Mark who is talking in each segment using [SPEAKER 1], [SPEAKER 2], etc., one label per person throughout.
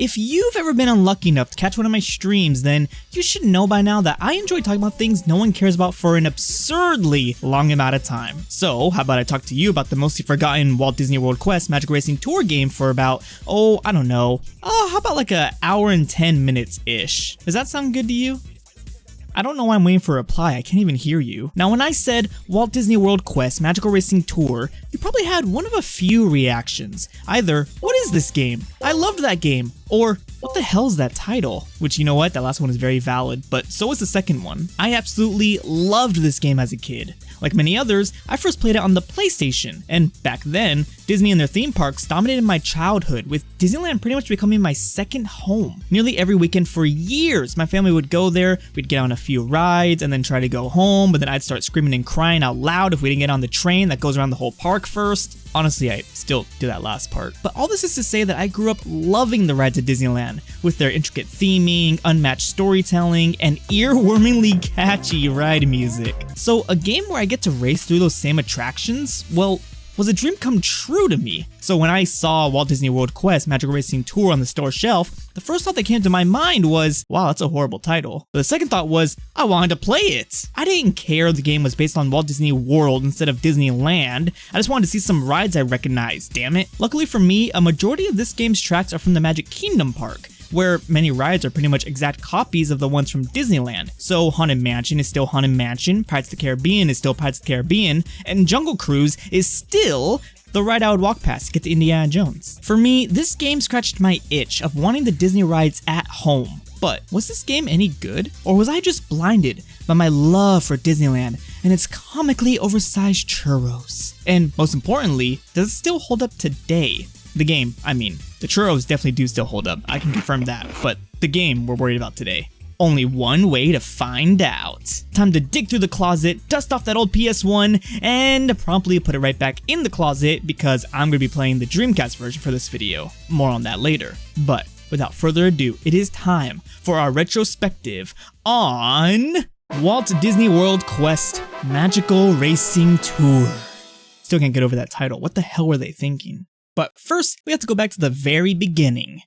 [SPEAKER 1] If you've ever been unlucky enough to catch one of my streams, then you should know by now that I enjoy talking about things no one cares about for an absurdly long amount of time. So how about I talk to you about the mostly forgotten Walt Disney World Quest Magical Racing Tour game for about, I don't know, how about like an hour and 10 minutes-ish? Does that sound good to you? I don't know why I'm waiting for a reply, I can't even hear you. Now when I said Walt Disney World Quest Magical Racing Tour, you probably had one of a few reactions. Either, what is this game? I loved that game. Or, what the hell is that title? Which, you know what, that last one is very valid, but so is the second one. I absolutely loved this game as a kid. Like many others, I first played it on the PlayStation, and back then, Disney and their theme parks dominated my childhood, with Disneyland pretty much becoming my second home. Nearly every weekend for years, my family would go there, we'd get on a few rides, and then try to go home, but then I'd start screaming and crying out loud if we didn't get on the train that goes around the whole park first. Honestly, I still do that last part. But all this is to say that I grew up loving the rides at Disneyland, with their intricate theming, unmatched storytelling, and earwormingly catchy ride music. So a game where I get to race through those same attractions, well, was a dream come true to me. So when I saw Walt Disney World Quest Magical Racing Tour on the store shelf, the first thought that came to my mind was, wow, that's a horrible title. But the second thought was, I wanted to play it. I didn't care the game was based on Walt Disney World instead of Disneyland. I just wanted to see some rides I recognized, damn it. Luckily for me, a majority of this game's tracks are from the Magic Kingdom Park, where many rides are pretty much exact copies of the ones from Disneyland. So Haunted Mansion is still Haunted Mansion, Pirates of the Caribbean is still Pirates of the Caribbean, and Jungle Cruise is still the ride I would walk past to get to Indiana Jones. For me, this game scratched my itch of wanting the Disney rides at home. But was this game any good? Or was I just blinded by my love for Disneyland and its comically oversized churros? And most importantly, does it still hold up today? The game, I mean, the churros definitely do still hold up, I can confirm that, but the game we're worried about today. Only one way to find out. Time to dig through the closet, dust off that old PS1, and promptly put it right back in the closet because I'm going to be playing the Dreamcast version for this video. More on that later. But without further ado, it is time for our retrospective on Walt Disney World Quest Magical Racing Tour. Still can't get over that title. What the hell were they thinking? But first, we have to go back to the very beginning.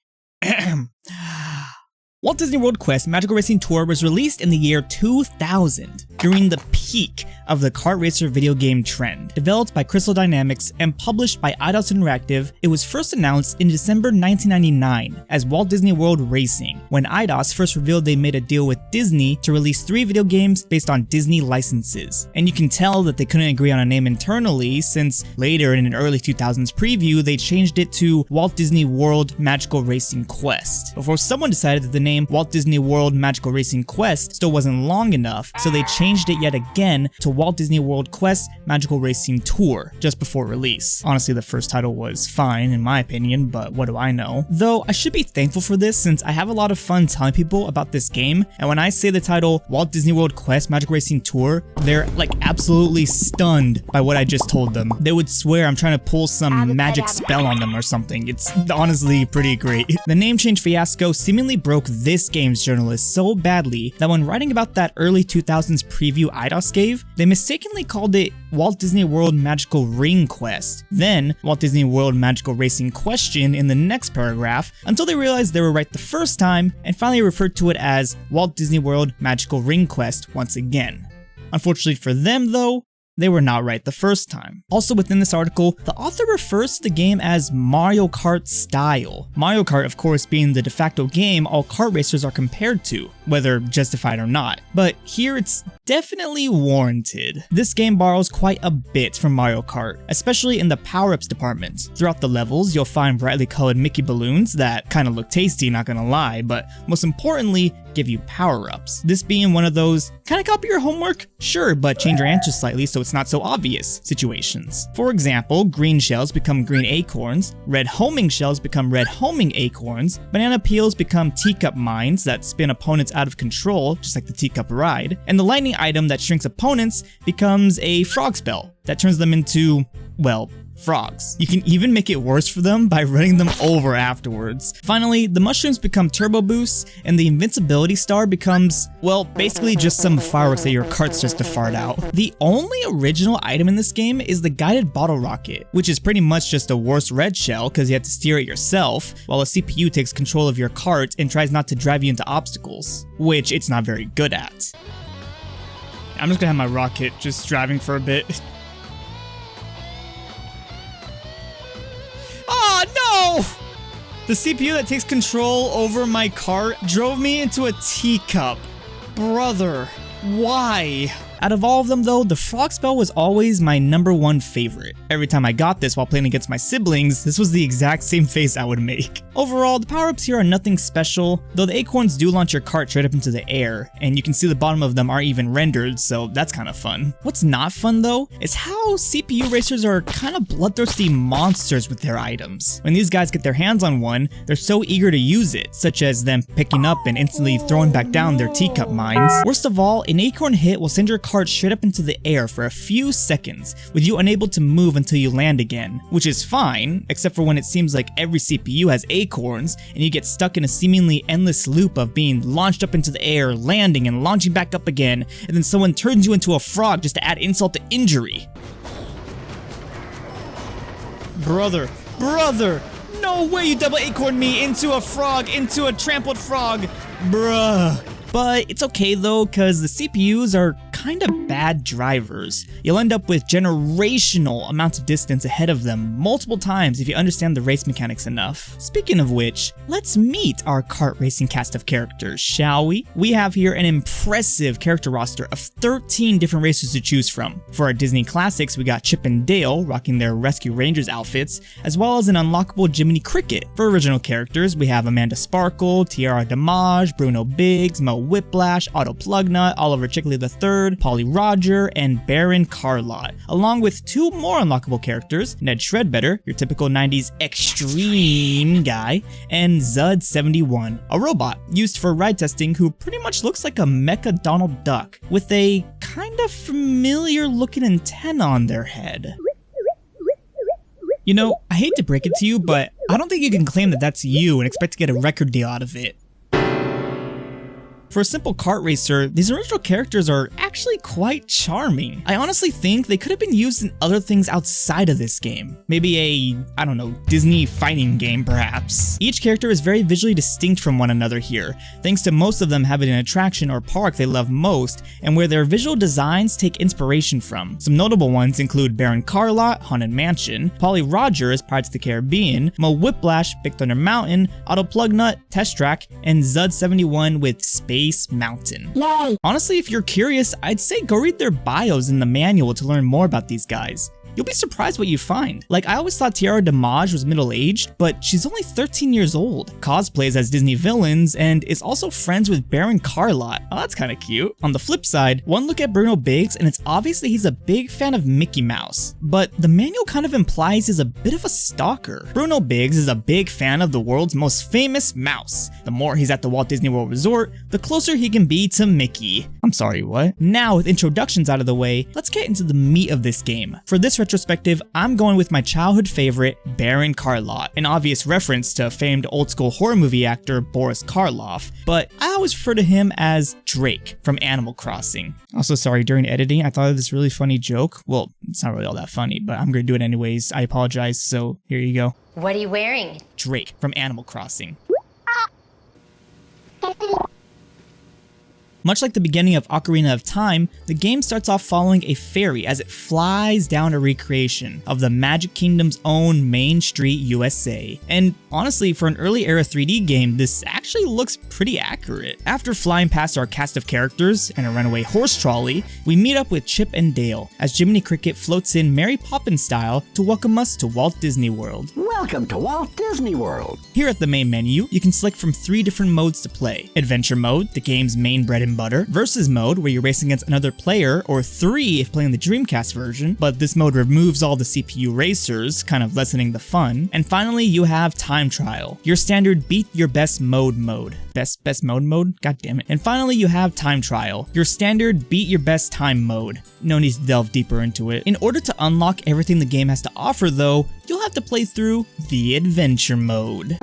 [SPEAKER 1] Walt Disney World Quest Magical Racing Tour was released in the year 2000, during the peak of the kart racer video game trend. Developed by Crystal Dynamics and published by Eidos Interactive, it was first announced in December 1999 as Walt Disney World Racing, when Eidos first revealed they made a deal with Disney to release 3 video games based on Disney licenses. And you can tell that they couldn't agree on a name internally, since later in an early 2000s preview, they changed it to Walt Disney World Magical Racing Quest, before someone decided that the name Walt Disney World Magical Racing Quest still wasn't long enough, so they changed it yet again to Walt Disney World Quest Magical Racing Tour just before release. Honestly, the first title was fine in my opinion, but what do I know? Though I should be thankful for this, since I have a lot of fun telling people about this game, and when I say the title Walt Disney World Quest Magical Racing Tour, they're like absolutely stunned by what I just told them. They would swear I'm trying to pull some magic spell on them or something. It's honestly pretty great. The name change fiasco seemingly broke this game's journalists so badly that when writing about that early 2000s preview Eidos gave, they mistakenly called it Walt Disney World Magical Ring Quest, then Walt Disney World Magical Racing Question in the next paragraph, until they realized they were right the first time and finally referred to it as Walt Disney World Magical Ring Quest once again. Unfortunately for them though, they were not right the first time. Also within this article, the author refers to the game as Mario Kart style. Mario Kart, of course, being the de facto game all kart racers are compared to, whether justified or not. But here it's definitely warranted. This game borrows quite a bit from Mario Kart, especially in the power-ups department. Throughout the levels, you'll find brightly colored Mickey balloons that kind of look tasty, not gonna lie, but most importantly, give you power-ups. This being one of those, can I copy your homework? Sure, but change your answers slightly so it's not so obvious situations. For example, green shells become green acorns, red homing shells become red homing acorns, banana peels become teacup mines that spin opponents out of control, just like the teacup ride, and the lightning item that shrinks opponents becomes a frog spell that turns them into, well, frogs. You can even make it worse for them by running them over afterwards. Finally, the mushrooms become turbo boosts, and the invincibility star becomes, well, basically just some fireworks that your cart's just to fart out. The only original item in this game is the guided bottle rocket, which is pretty much just a worse red shell because you have to steer it yourself, while a CPU takes control of your cart and tries not to drive you into obstacles, which it's not very good at. I'm just gonna have my rocket just driving for a bit. Oh no! The CPU that takes control over my cart drove me into a teacup. Brother, why? Out of all of them though, the frog spell was always my #1 favorite. Every time I got this while playing against my siblings, this was the exact same face I would make. Overall, the power-ups here are nothing special, though the acorns do launch your cart straight up into the air, and you can see the bottom of them aren't even rendered, so that's kind of fun. What's not fun though, is how CPU racers are kind of bloodthirsty monsters with their items. When these guys get their hands on one, they're so eager to use it, such as them picking up and instantly throwing back down their teacup mines. Worst of all, an acorn hit will send your cart straight up into the air for a few seconds, with you unable to move until you land again, which is fine, except for when it seems like every CPU has acorns, and you get stuck in a seemingly endless loop of being launched up into the air, landing and launching back up again, and then someone turns you into a frog just to add insult to injury. Brother, no way you double acorn me into a frog, into a trampled frog, bruh. But it's okay though, cause the CPUs are kinda bad drivers. You'll end up with generational amounts of distance ahead of them multiple times if you understand the race mechanics enough. Speaking of which, let's meet our kart racing cast of characters, shall we? We have here an impressive character roster of 13 different racers to choose from. For our Disney classics, we got Chip and Dale rocking their Rescue Rangers outfits, as well as an unlockable Jiminy Cricket. For original characters, we have Amanda Sparkle, Tiara Damage, Bruno Biggs, Mo Whiplash, Otto Plugnut, Oliver Chickley III, Polly Roger, and Baron Carlot, along with 2 more unlockable characters, Ned Shredbetter, your typical 90s extreme guy, and Zud71, a robot used for ride testing who pretty much looks like a mecha Donald Duck, with a kind of familiar looking antenna on their head. You know, I hate to break it to you, but I don't think you can claim that that's you and expect to get a record deal out of it. For a simple kart racer, these original characters are actually quite charming. I honestly think they could have been used in other things outside of this game. Maybe a, I don't know, Disney fighting game perhaps. Each character is very visually distinct from one another here, thanks to most of them having an attraction or park they love most, and where their visual designs take inspiration from. Some notable ones include Baron Carlot, Haunted Mansion, Polly Roger as Pirates of the Caribbean, Mo Whiplash, Big Thunder Mountain, Otto Plugnut, Test Track, and Zud71 with Space Mountain. Yay! Honestly, if you're curious, I'd say go read their bios in the manual to learn more about these guys. You'll be surprised what you find. Like, I always thought Tiara Damage was middle-aged, but she's only 13 years old, cosplays as Disney villains, and is also friends with Baron Carlot. Oh, that's kinda cute. On the flip side, one look at Bruno Biggs and it's obvious that he's a big fan of Mickey Mouse, but the manual kind of implies he's a bit of a stalker. Bruno Biggs is a big fan of the world's most famous mouse. The more he's at the Walt Disney World Resort, the closer he can be to Mickey. I'm sorry, what? Now, with introductions out of the way, let's get into the meat of this game. For this retrospective, I'm going with my childhood favorite, Baron Carlot, an obvious reference to famed old school horror movie actor Boris Karloff, but I always refer to him as Drake from Animal Crossing. Also, sorry, during editing, I thought of this really funny joke. Well, it's not really all that funny, but I'm gonna do it anyways. I apologize, so here you go.
[SPEAKER 2] What are you wearing?
[SPEAKER 1] Drake from Animal Crossing. Much like the beginning of Ocarina of Time, the game starts off following a fairy as it flies down a recreation of the Magic Kingdom's own Main Street, USA. And honestly, for an early era 3D game, this actually looks pretty accurate. After flying past our cast of characters and a runaway horse trolley, we meet up with Chip and Dale as Jiminy Cricket floats in Mary Poppins style to welcome us to Walt Disney World.
[SPEAKER 3] Welcome to Walt Disney World.
[SPEAKER 1] Here at the main menu, you can select from 3 different modes to play. Adventure mode, the game's main bread and and butter, versus mode, where you're racing against another player, or 3 if playing the Dreamcast version, but this mode removes all the CPU racers, kind of lessening the fun. And finally, you have time trial, your standard beat your best mode. Best mode? God damn it. And finally, you have time trial, your standard beat your best time mode. No need to delve deeper into it. In order to unlock everything the game has to offer though, you'll have to play through the adventure mode.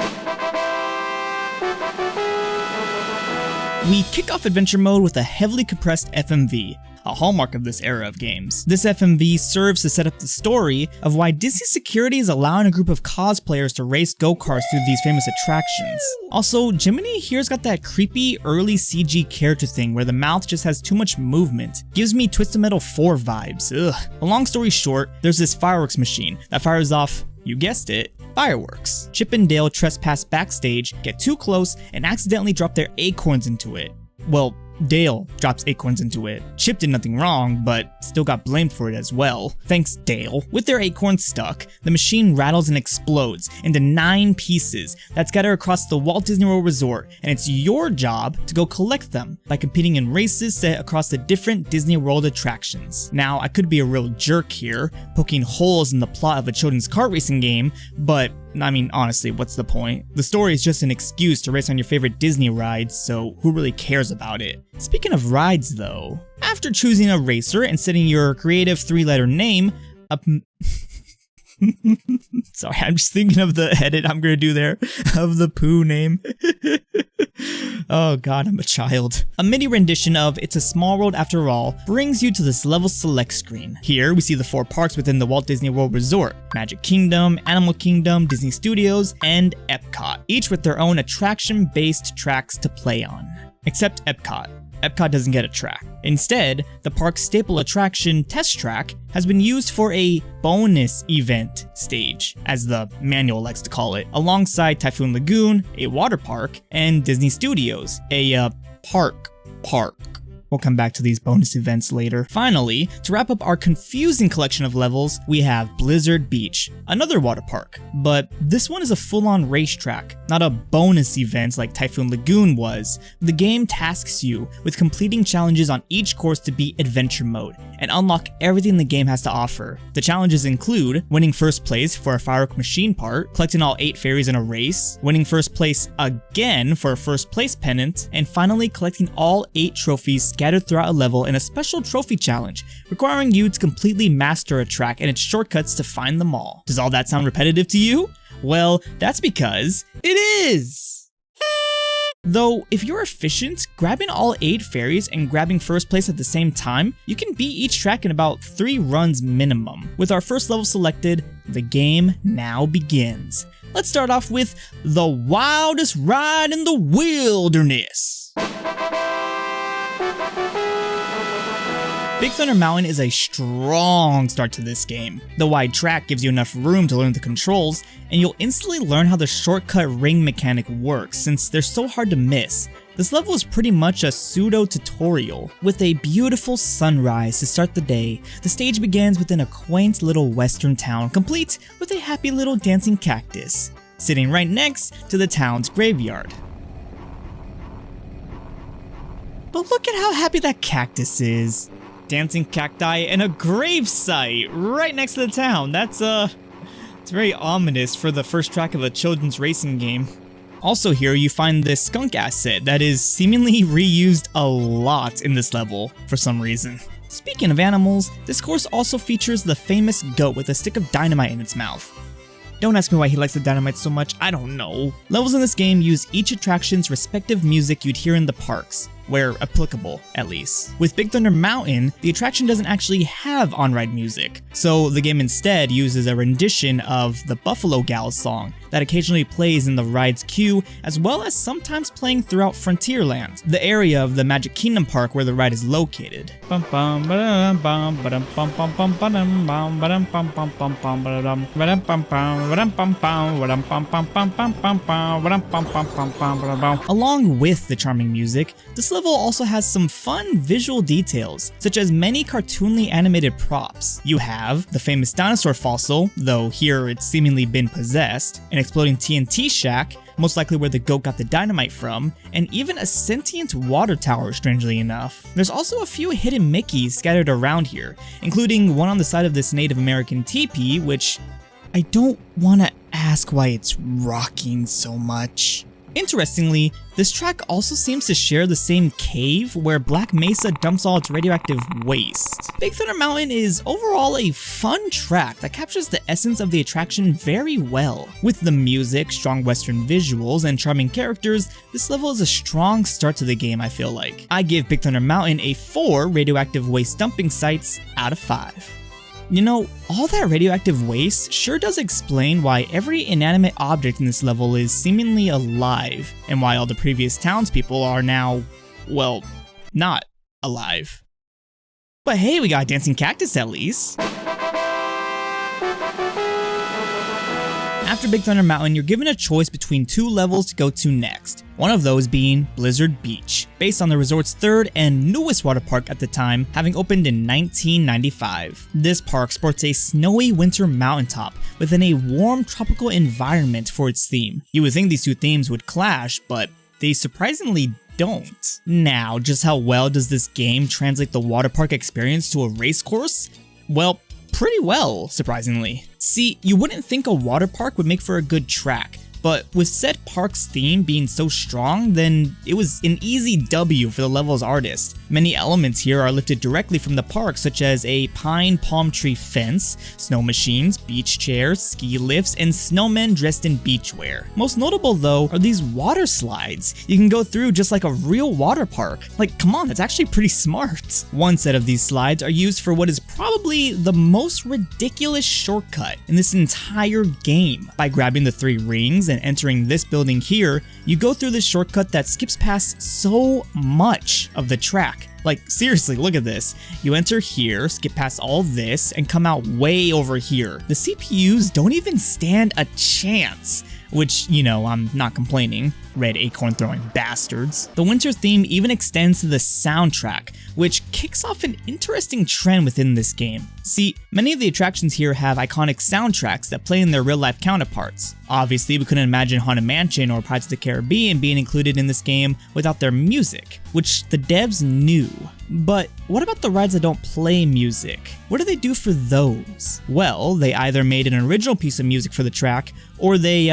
[SPEAKER 1] We kick off adventure mode with a heavily compressed FMV, a hallmark of this era of games. This FMV serves to set up the story of why Disney Security is allowing a group of cosplayers to race go-karts through these famous attractions. Also, Jiminy here's got that creepy early CG character thing where the mouth just has too much movement. Gives me Twisted Metal 4 vibes, ugh. A long story short, there's this fireworks machine that fires off, you guessed it, fireworks. Chip and Dale trespass backstage, get too close, and accidentally drop their acorns into it. Well, Dale drops acorns into it. Chip did nothing wrong, but still got blamed for it as well. Thanks, Dale. With their acorns stuck, the machine rattles and explodes into 9 pieces that scatter across the Walt Disney World Resort, and it's your job to go collect them by competing in races set across the different Disney World attractions. Now, I could be a real jerk here, poking holes in the plot of a children's kart racing game, but I mean, honestly, what's the point? The story is just an excuse to race on your favorite Disney rides, so who really cares about it? Speaking of rides though, after choosing a racer and setting your creative 3-letter name, sorry, I'm just thinking of the edit I'm gonna do there, of the Pooh name. Oh god, I'm a child. A mini rendition of It's a Small World After All brings you to this level select screen. Here we see the 4 parks within the Walt Disney World Resort: Magic Kingdom, Animal Kingdom, Disney Studios, and Epcot, each with their own attraction-based tracks to play on. Except Epcot. Epcot doesn't get a track. Instead, the park's staple attraction, Test Track, has been used for a bonus event stage, as the manual likes to call it, alongside Typhoon Lagoon, a water park, and Disney Studios, a park. We'll come back to these bonus events later. Finally, to wrap up our confusing collection of levels, we have Blizzard Beach, another water park, but this one is a full-on racetrack, not a bonus event like Typhoon Lagoon was. The game tasks you with completing challenges on each course to beat adventure mode and unlock everything the game has to offer. The challenges include winning first place for a firework machine part, collecting all 8 fairies in a race, winning first place again for a first place pennant, and finally collecting all 8 trophies scattered throughout a level in a special trophy challenge, requiring you to completely master a track and its shortcuts to find them all. Does all that sound repetitive to you? Well, that's because it is! Though, if you're efficient, grabbing all 8 fairies and grabbing first place at the same time, you can beat each track in about 3 runs minimum. With our first level selected, the game now begins. Let's start off with the wildest ride in the wilderness. Big Thunder Mountain is a strong start to this game. The wide track gives you enough room to learn the controls, and you'll instantly learn how the shortcut ring mechanic works since they're so hard to miss. This level is pretty much a pseudo-tutorial. With a beautiful sunrise to start the day, the stage begins within a quaint little western town complete with a happy little dancing cactus, sitting right next to the town's graveyard. But look at how happy that cactus is. Dancing cacti and a grave site right next to the town. It's very ominous for the first track of a children's racing game. Also here you find this skunk asset that is seemingly reused a lot in this level for some reason. Speaking of animals, this course also features the famous goat with a stick of dynamite in its mouth. Don't ask me why he likes the dynamite so much, I don't know. Levels in this game use each attraction's respective music you'd hear in the parks, where applicable, at least. With Big Thunder Mountain, the attraction doesn't actually have on-ride music, so the game instead uses a rendition of the Buffalo Gals song that occasionally plays in the ride's queue, as well as sometimes playing throughout Frontierland, the area of the Magic Kingdom park where the ride is located. Along with the charming music, this level also has some fun visual details, such as many cartoonly animated props. You have the famous dinosaur fossil, though here it's seemingly been possessed, an exploding TNT shack, most likely where the goat got the dynamite from, and even a sentient water tower, strangely enough. There's also a few hidden Mickeys scattered around here, including one on the side of this Native American teepee, which I don't want to ask why it's rocking so much. Interestingly, this track also seems to share the same cave where Black Mesa dumps all its radioactive waste. Big Thunder Mountain is overall a fun track that captures the essence of the attraction very well. With the music, strong western visuals, and charming characters, this level is a strong start to the game, I feel like. I give Big Thunder Mountain a 4 radioactive waste dumping sites out of 5. You know, all that radioactive waste sure does explain why every inanimate object in this level is seemingly alive, and why all the previous townspeople are now, well, not alive. But hey, we got a dancing cactus at least. After Big Thunder Mountain, you're given a choice between 2 levels to go to next, one of those being Blizzard Beach, based on the resort's 3rd and newest water park at the time, having opened in 1995. This park sports a snowy winter mountaintop within a warm tropical environment for its theme. You would think these two themes would clash, but they surprisingly don't. Now, just how well does this game translate the water park experience to a race course? Well, pretty well, surprisingly. See, you wouldn't think a water park would make for a good track, but with said park's theme being so strong, then it was an easy W for the level's artist. Many elements here are lifted directly from the park, such as a pine palm tree fence, snow machines, beach chairs, ski lifts, and snowmen dressed in beachwear. Most notable though are these water slides you can go through just like a real water park. Like, come on, that's actually pretty smart. One set of these slides are used for what is probably the most ridiculous shortcut in this entire game. By grabbing the 3 rings and entering this building here, you go through this shortcut that skips past so much of the track. Like, seriously, look at this. You enter here, skip past all this, and come out way over here. The CPUs don't even stand a chance. Which, you know, I'm not complaining. Red acorn throwing bastards. The winter theme even extends to the soundtrack, which kicks off an interesting trend within this game. See, many of the attractions here have iconic soundtracks that play in their real-life counterparts. Obviously, we couldn't imagine Haunted Mansion or Pirates of the Caribbean being included in this game without their music, which the devs knew. But what about the rides that don't play music? What do they do for those? Well, they either made an original piece of music for the track, or they,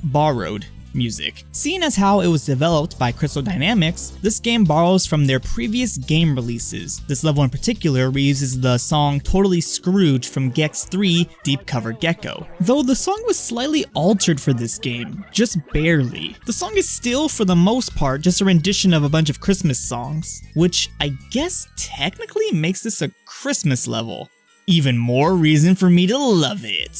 [SPEAKER 1] borrowed music. Seeing as how it was developed by Crystal Dynamics, this game borrows from their previous game releases. This level in particular reuses the song Totally Scrooge from Gex 3 Deep Cover Gecko. Though the song was slightly altered for this game, just barely. The song is still, for the most part, just a rendition of a bunch of Christmas songs, which I guess technically makes this a Christmas level. Even more reason for me to love it.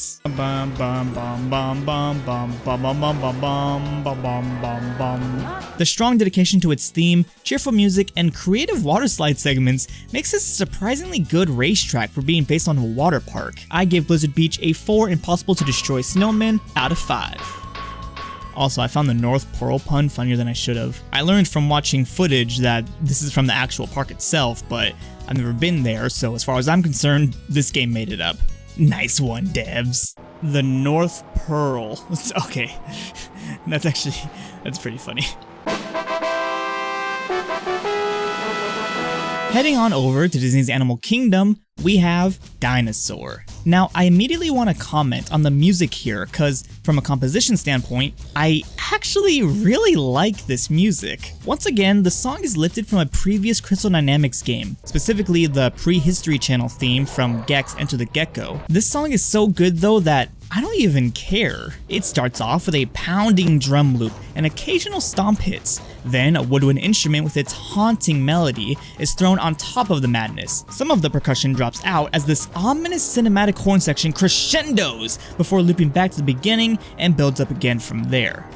[SPEAKER 1] The strong dedication to its theme, cheerful music, and creative water slide segments makes this a surprisingly good racetrack for being based on a water park. I gave Blizzard Beach a 4 impossible to destroy snowmen out of 5. Also, I found the North Pearl pun funnier than I should have. I learned from watching footage that this is from the actual park itself, but I've never been there, so as far as I'm concerned, this game made it up. Nice one, devs. The North Pearl. Okay, that's pretty funny. Heading on over to Disney's Animal Kingdom, we have Dinosaur. Now, I immediately want to comment on the music here, because from a composition standpoint, I actually really like this music. Once again, the song is lifted from a previous Crystal Dynamics game, specifically the Prehistory Channel theme from Gex Enter the Gecko. This song is so good though that I don't even care. It starts off with a pounding drum loop and occasional stomp hits. Then a woodwind instrument with its haunting melody is thrown on top of the madness. Some of the percussion drops out as this ominous cinematic horn section crescendos before looping back to the beginning and builds up again from there.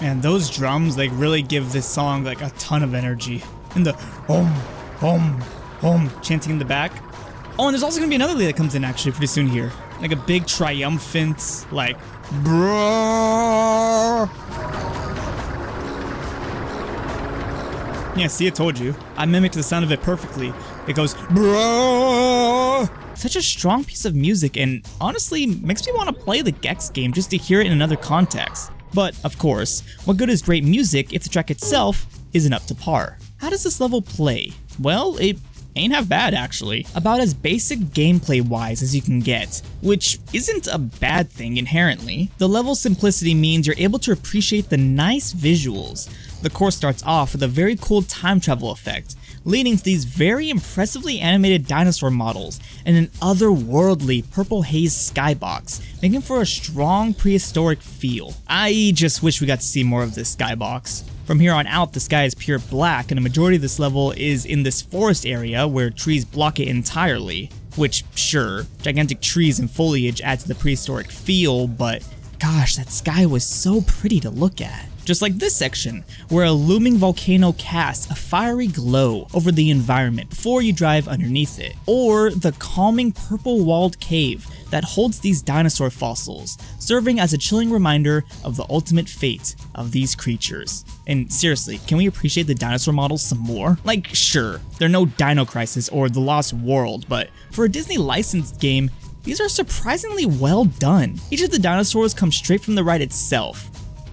[SPEAKER 1] And those drums like really give this song like a ton of energy. And the home chanting in the back. Oh, and there's also gonna be another lead that comes in actually pretty soon here. Like a big triumphant, like, brrrr. Yeah, see, I told you. I mimicked the sound of it perfectly. It goes, bro. Such a strong piece of music, and honestly makes me want to play the Gex game just to hear it in another context. But of course, what good is great music if the track itself isn't up to par? How does this level play? Well, it ain't half bad actually. About as basic gameplay wise as you can get, which isn't a bad thing inherently. The level's simplicity means you're able to appreciate the nice visuals. The course starts off with a very cool time travel effect, leading to these very impressively animated dinosaur models and an otherworldly purple haze skybox, making for a strong prehistoric feel. I just wish we got to see more of this skybox. From here on out, the sky is pure black, and a majority of this level is in this forest area where trees block it entirely. Which, sure, gigantic trees and foliage add to the prehistoric feel, but gosh, that sky was so pretty to look at. Just like this section, where a looming volcano casts a fiery glow over the environment before you drive underneath it. Or the calming purple walled cave that holds these dinosaur fossils, serving as a chilling reminder of the ultimate fate of these creatures. And seriously, can we appreciate the dinosaur models some more? Like, sure, they're no Dino Crisis or The Lost World, but for a Disney licensed game, these are surprisingly well done. Each of the dinosaurs comes straight from the ride itself.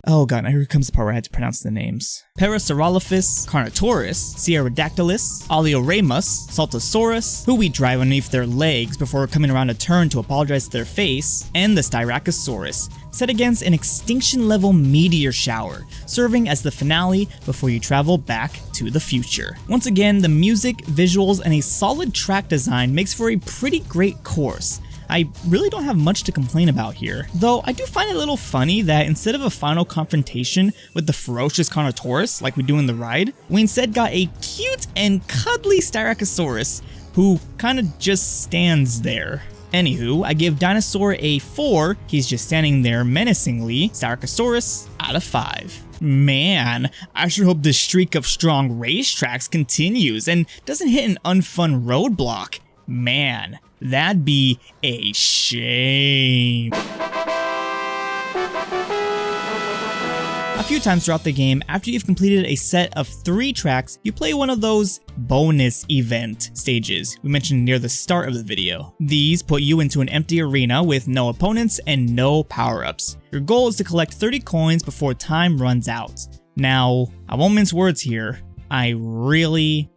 [SPEAKER 1] Oh god, now here comes the part where I had to pronounce the names. Parasaurolophus, Carnotaurus, Sierradactylus, Oleoramus, Saltosaurus, who we drive underneath their legs before coming around a turn to apologize to their face, and the Styracosaurus, set against an extinction-level meteor shower, serving as the finale before you travel back to the future. Once again, the music, visuals, and a solid track design makes for a pretty great course. I really don't have much to complain about here, though I do find it a little funny that instead of a final confrontation with the ferocious Carnotaurus like we do in the ride, we instead got a cute and cuddly Styracosaurus who kinda just stands there. Anywho, I give Dinosaur a 4, he's just standing there menacingly, Styracosaurus out of 5. Man, I sure hope this streak of strong racetracks continues and doesn't hit an unfun roadblock. Man, that'd be a shame. A few times throughout the game, after you've completed a set of 3 tracks, you play one of those bonus event stages we mentioned near the start of the video. These put you into an empty arena with no opponents and no power-ups. Your goal is to collect 30 coins before time runs out. Now, I won't mince words here, I really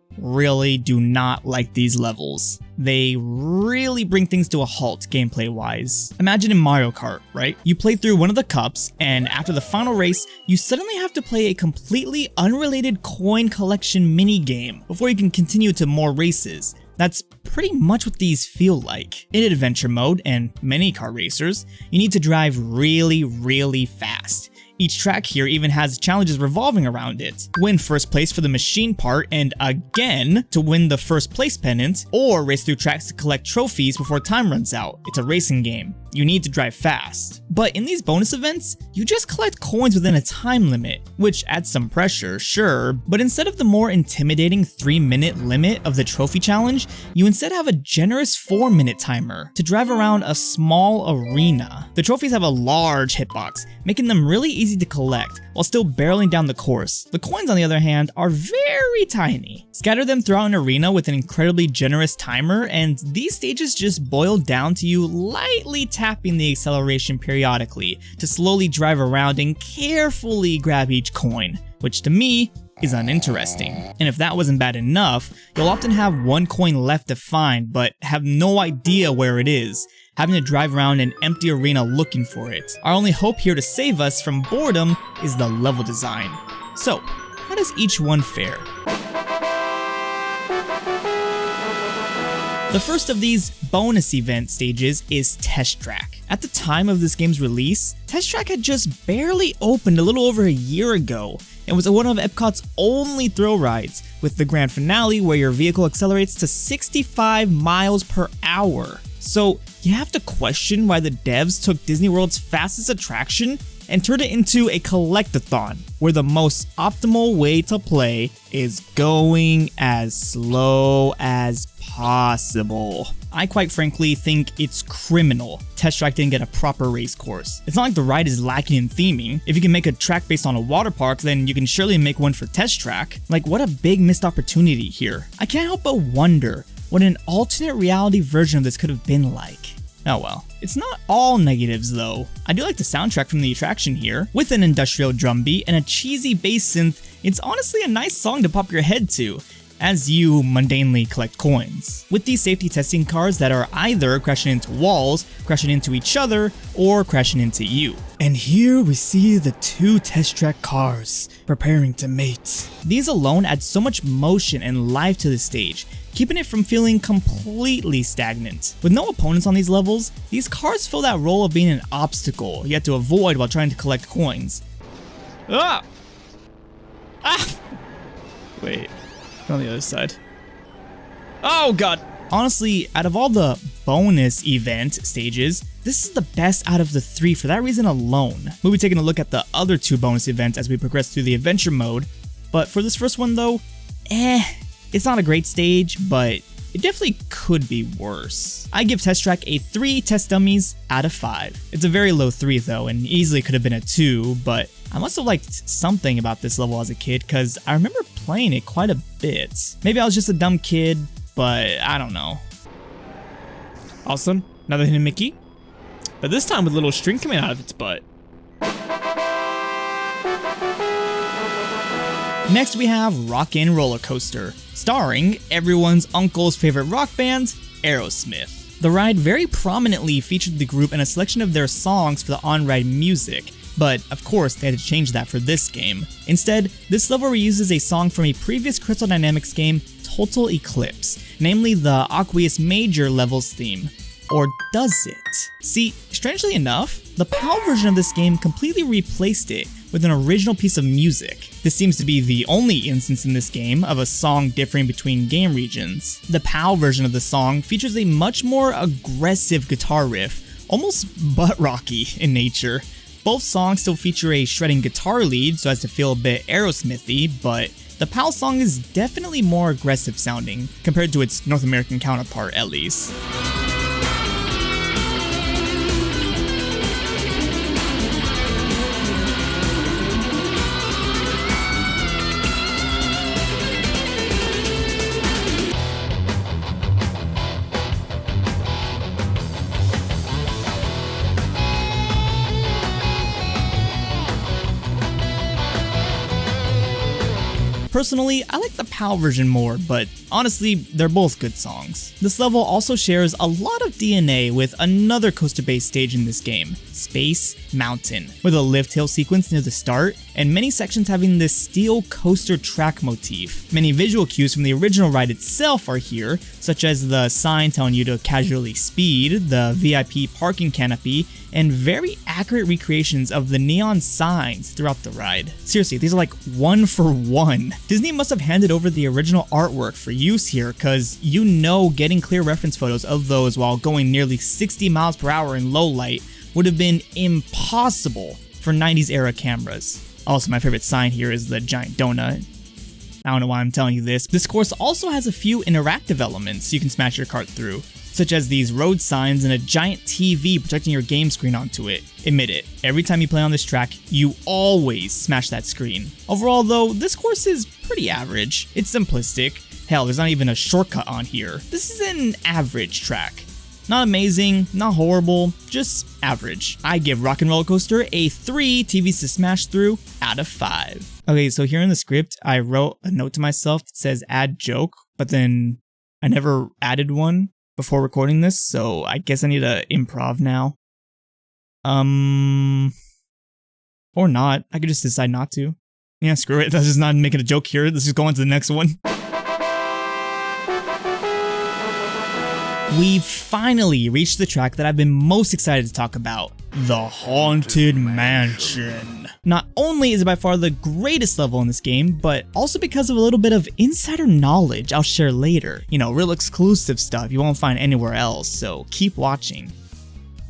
[SPEAKER 1] do not like these levels. They really bring things to a halt gameplay wise. Imagine in Mario Kart, right? You play through one of the cups, and after the final race, you suddenly have to play a completely unrelated coin collection mini game before you can continue to more races. That's pretty much what these feel like. In adventure mode and many car racers, you need to drive really fast. Each track here even has challenges revolving around it. Win first place for the machine part, and again to win the first place pennant, or race through tracks to collect trophies before time runs out. It's a racing game. You need to drive fast. But in these bonus events, you just collect coins within a time limit, which adds some pressure, sure, but instead of the more intimidating 3-minute limit of the trophy challenge, you instead have a generous 4-minute timer to drive around a small arena. The trophies have a large hitbox, making them really easy to collect while still barreling down the course. The coins, on the other hand, are very tiny. Scatter them throughout an arena with an incredibly generous timer, and these stages just boil down to you lightly tapping the acceleration periodically to slowly drive around and carefully grab each coin, which to me is uninteresting. And if that wasn't bad enough, you'll often have one coin left to find but have no idea where it is, having to drive around an empty arena looking for it. Our only hope here to save us from boredom is the level design. So, how does each one fare? The first of these bonus event stages is Test Track. At the time of this game's release, Test Track had just barely opened a little over a year ago and was one of Epcot's only thrill rides, with the grand finale where your vehicle accelerates to 65 miles per hour. So you have to question why the devs took Disney World's fastest attraction and turned it into a collectathon, where the most optimal way to play is going as slow as possible. I quite frankly think it's criminal Test Track didn't get a proper race course. It's not like the ride is lacking in theming. If you can make a track based on a water park, then you can surely make one for Test Track. Like, what a big missed opportunity here. I can't help but wonder what an alternate reality version of this could have been like. Oh well. It's not all negatives though. I do like the soundtrack from the attraction here. With an industrial drum beat and a cheesy bass synth, it's honestly a nice song to pop your head to as you mundanely collect coins. With these safety testing cars that are either crashing into walls, crashing into each other, or crashing into you. And here we see the two Test Track cars preparing to mate. These alone add so much motion and life to the stage, keeping it from feeling completely stagnant. With no opponents on these levels, these cars fill that role of being an obstacle you have to avoid while trying to collect coins. Ah! Ah! Wait. On the other side. Oh god! Honestly, out of all the bonus event stages, this is the best out of the three for that reason alone. We'll be taking a look at the other two bonus events as we progress through the adventure mode, but for this first one though, it's not a great stage, but it definitely could be worse. I give Test Track a 3 test dummies out of 5. It's a very low 3 though, and easily could have been a 2, but I must have liked something about this level as a kid, because I remember playing it quite a bit. Maybe I was just a dumb kid, but I don't know. Awesome, another hidden Mickey, but this time with a little string coming out of its butt. Next we have Rockin' Roller Coaster, starring everyone's uncle's favorite rock band, Aerosmith. The ride very prominently featured the group and a selection of their songs for the on-ride music, but of course they had to change that for this game. Instead, this level reuses a song from a previous Crystal Dynamics game, Total Eclipse, namely the Aqueous Major levels theme. Or does it? See, strangely enough, the PAL version of this game completely replaced it with an original piece of music. This seems to be the only instance in this game of a song differing between game regions. The PAL version of the song features a much more aggressive guitar riff, almost butt-rocky in nature. Both songs still feature a shredding guitar lead so as to feel a bit Aerosmithy, but the PAL song is definitely more aggressive sounding, compared to its North American counterpart at least. Personally, I like the PAL version more, but honestly, they're both good songs. This level also shares a lot of DNA with another coaster-based stage in this game, Space Mountain, with a lift hill sequence near the start, and many sections having this steel coaster track motif. Many visual cues from the original ride itself are here, such as the sign telling you to casually speed, the VIP parking canopy, and very accurate recreations of the neon signs throughout the ride. Seriously, these are like one for one. Disney must have handed over the original artwork for use here, cause you know getting clear reference photos of those while going nearly 60 miles per hour in low light would have been impossible for 90s era cameras. Also, my favorite sign here is the giant donut. I don't know why I'm telling you this. This course also has a few interactive elements you can smash your cart through, such as these road signs and a giant TV projecting your game screen onto it. Admit it, every time you play on this track, you always smash that screen. Overall though, this course is pretty average. It's simplistic. Hell, there's not even a shortcut on here. This is an average track. Not amazing, not horrible, just average. I give Rockin' Roller Coaster a 3 TVs to smash through out of 5. Okay, so here in the script, I wrote a note to myself that says add joke, but then I never added one before recording this, so I guess I need to improv now. Or not. I could just decide not to. Yeah, screw it. Let's just not make it a joke here. Let's just go on to the next one. We've finally reached the track that I've been most excited to talk about, the Haunted Mansion. Not only is it by far the greatest level in this game, but also because of a little bit of insider knowledge I'll share later. You know, real exclusive stuff you won't find anywhere else, so keep watching.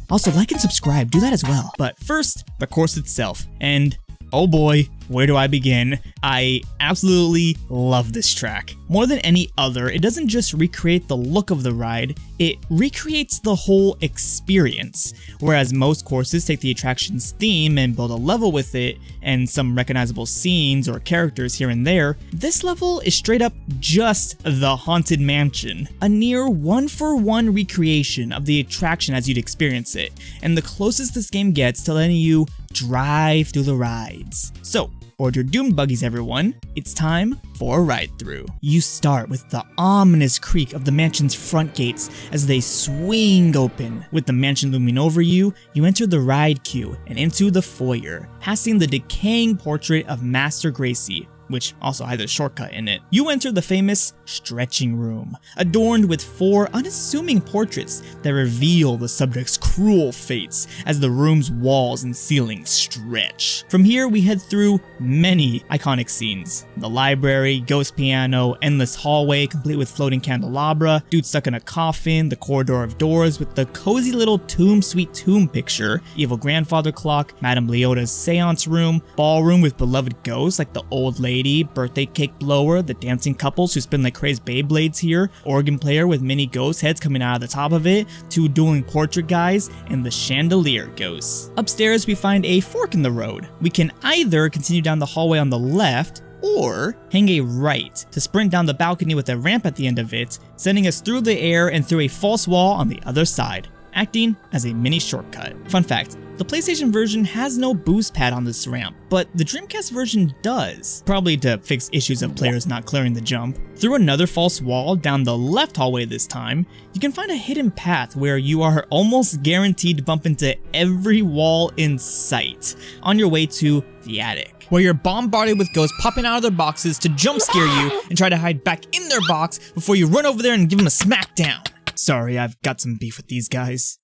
[SPEAKER 1] Also, like and subscribe, do that as well. But first, the course itself, and oh boy, where do I begin? I absolutely love this track. More than any other, it doesn't just recreate the look of the ride, it recreates the whole experience. Whereas most courses take the attraction's theme and build a level with it, and some recognizable scenes or characters here and there, this level is straight up just the Haunted Mansion. A near one-for-one recreation of the attraction as you'd experience it, and the closest this game gets to letting you drive through the rides. So, board your doomed buggies everyone, it's time for a ride through. You start with the ominous creak of the mansion's front gates as they swing open. With the mansion looming over you, you enter the ride queue and into the foyer, passing the decaying portrait of Master Gracie, which also has a shortcut in it. You enter the famous stretching room, adorned with 4 unassuming portraits that reveal the subject's cruel fates as the room's walls and ceilings stretch. From here, we head through many iconic scenes. The library, ghost piano, endless hallway complete with floating candelabra, dude stuck in a coffin, the corridor of doors with the cozy little tomb sweet tomb picture, evil grandfather clock, Madame Leota's seance room, ballroom with beloved ghosts like the old lady, birthday cake blower, the dancing couples who spin like crazed Beyblades here, organ player with mini ghost heads coming out of the top of it, 2 dueling portrait guys, and the chandelier ghosts. Upstairs we find a fork in the road. We can either continue down the hallway on the left, or hang a right to sprint down the balcony with a ramp at the end of it, sending us through the air and through a false wall on the other side, acting as a mini shortcut. Fun fact, the PlayStation version has no boost pad on this ramp, but the Dreamcast version does, probably to fix issues of players not clearing the jump. Through another false wall down the left hallway this time, you can find a hidden path where you are almost guaranteed to bump into every wall in sight on your way to the attic, where you're bombarded with ghosts popping out of their boxes to jump scare you and try to hide back in their box before you run over there and give them a smackdown. Sorry, I've got some beef with these guys.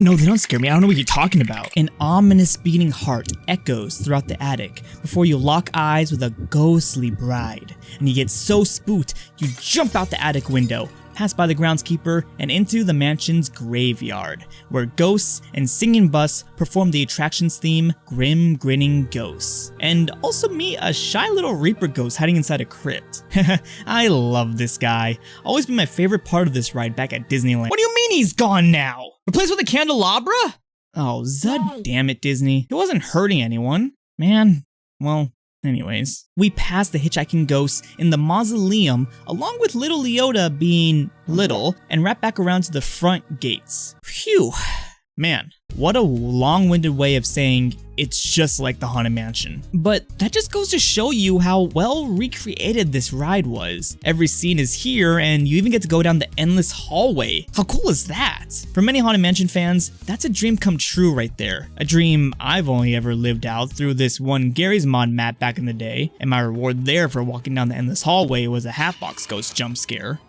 [SPEAKER 1] No, they don't scare me. I don't know what you're talking about. An ominous beating heart echoes throughout the attic before you lock eyes with a ghostly bride, and you get so spooked you jump out the attic window, pass by the groundskeeper, and into the mansion's graveyard, where ghosts and singing bus perform the attraction's theme, Grim Grinning Ghosts, and also meet a shy little Reaper ghost hiding inside a crypt. I love this guy. Always been my favorite part of this ride back at Disneyland. What do you mean he's gone now? Replaced with a candelabra? Oh, zud damn it, Disney. It wasn't hurting anyone. Man, well, anyways. We pass the hitchhiking ghosts in the mausoleum along with little Leota being little and wrap back around to the front gates. Phew. Man, what a long-winded way of saying it's just like the Haunted Mansion. But that just goes to show you how well recreated this ride was. Every scene is here, and you even get to go down the endless hallway. How cool is that? For many Haunted Mansion fans, that's a dream come true right there. A dream I've only ever lived out through this one Gary's Mod map back in the day, and my reward there for walking down the endless hallway was a Hatbox Ghost jump scare.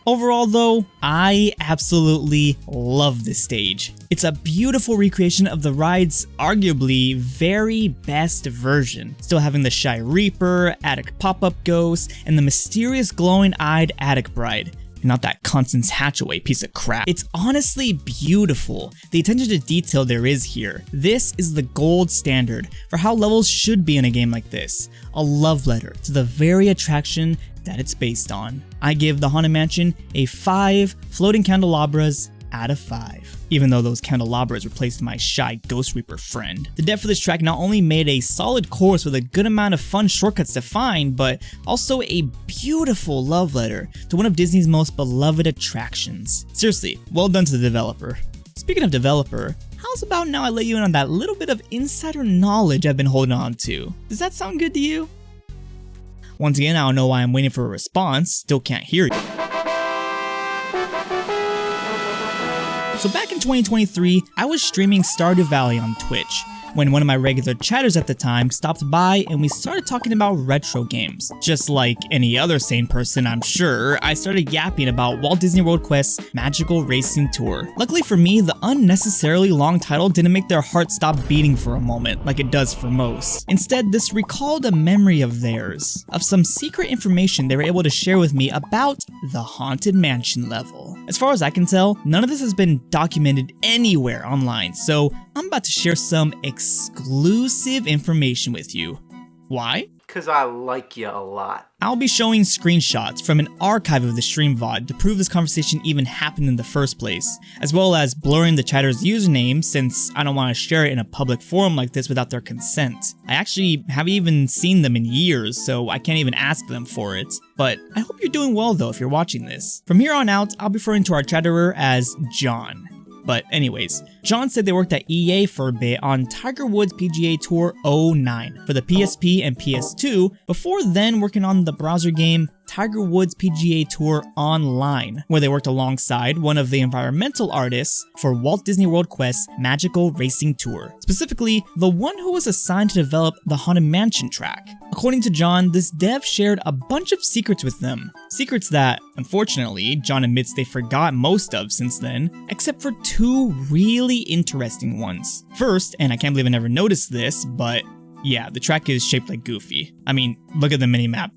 [SPEAKER 1] Overall though, I absolutely love this stage. It's a beautiful recreation of the ride's arguably very best version, still having the shy Reaper, attic pop-up ghost, and the mysterious glowing-eyed attic bride. And not that Constance Hatchaway piece of crap. It's honestly beautiful, the attention to detail there is here. This is the gold standard for how levels should be in a game like this. A love letter to the very attraction that it's based on. I give the Haunted Mansion a 5 floating candelabras out of 5. Even though those candelabras replaced my shy Ghost Reaper friend. The depth of this track not only made a solid course with a good amount of fun shortcuts to find, but also a beautiful love letter to one of Disney's most beloved attractions. Seriously, well done to the developer. Speaking of developer, how's about now I let you in on that little bit of insider knowledge I've been holding on to? Does that sound good to you? Once again, I don't know why I'm waiting for a response, still can't hear you. So back in 2023, I was streaming Stardew Valley on Twitch when one of my regular chatters at the time stopped by and we started talking about retro games. Just like any other sane person, I'm sure, I started yapping about Walt Disney World Quest's Magical Racing Tour. Luckily for me, the unnecessarily long title didn't make their heart stop beating for a moment, like it does for most. Instead, this recalled a memory of theirs, of some secret information they were able to share with me about the Haunted Mansion level. As far as I can tell, none of this has been documented anywhere online, so I'm about to share some exclusive information with you. Why?
[SPEAKER 2] Because I like you a lot.
[SPEAKER 1] I'll be showing screenshots from an archive of the stream VOD to prove this conversation even happened in the first place, as well as blurring the chatter's username since I don't want to share it in a public forum like this without their consent. I actually haven't even seen them in years, so I can't even ask them for it. But I hope you're doing well though if you're watching this. From here on out, I'll be referring to our chatterer as John. But anyways, John said they worked at EA for a bit on Tiger Woods PGA Tour 09 for the PSP and PS2, before then working on the browser game Tiger Woods PGA Tour Online, where they worked alongside one of the environmental artists for Walt Disney World Quest's Magical Racing Tour, specifically the one who was assigned to develop the Haunted Mansion track. According to John, this dev shared a bunch of secrets with them, secrets that, unfortunately, John admits they forgot most of since then, except for two really interesting ones. First, and I can't believe I never noticed this, but yeah, the track is shaped like Goofy. I mean, look at the minimap.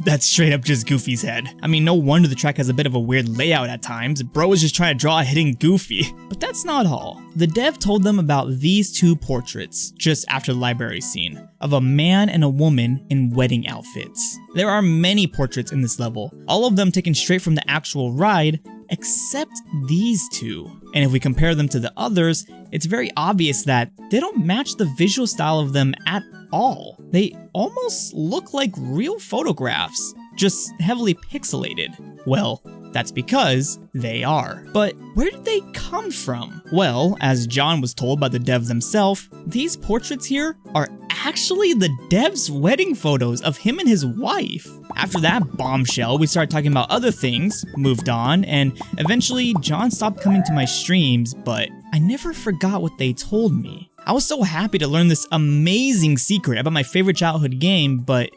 [SPEAKER 1] That's straight up just Goofy's head. I mean, no wonder the track has a bit of a weird layout at times. Bro was just trying to draw a hidden Goofy. But that's not all. The dev told them about these two portraits, just after the library scene, of a man and a woman in wedding outfits. There are many portraits in this level, all of them taken straight from the actual ride, except these two. And if we compare them to the others, it's very obvious that they don't match the visual style of them at all. They almost look like real photographs, just heavily pixelated. Well, that's because they are. But where did they come from? Well, as John was told by the dev themselves, these portraits here are actually the dev's wedding photos of him and his wife. After that bombshell, we started talking about other things, moved on, and eventually John stopped coming to my streams, but I never forgot what they told me. I was so happy to learn this amazing secret about my favorite childhood game, but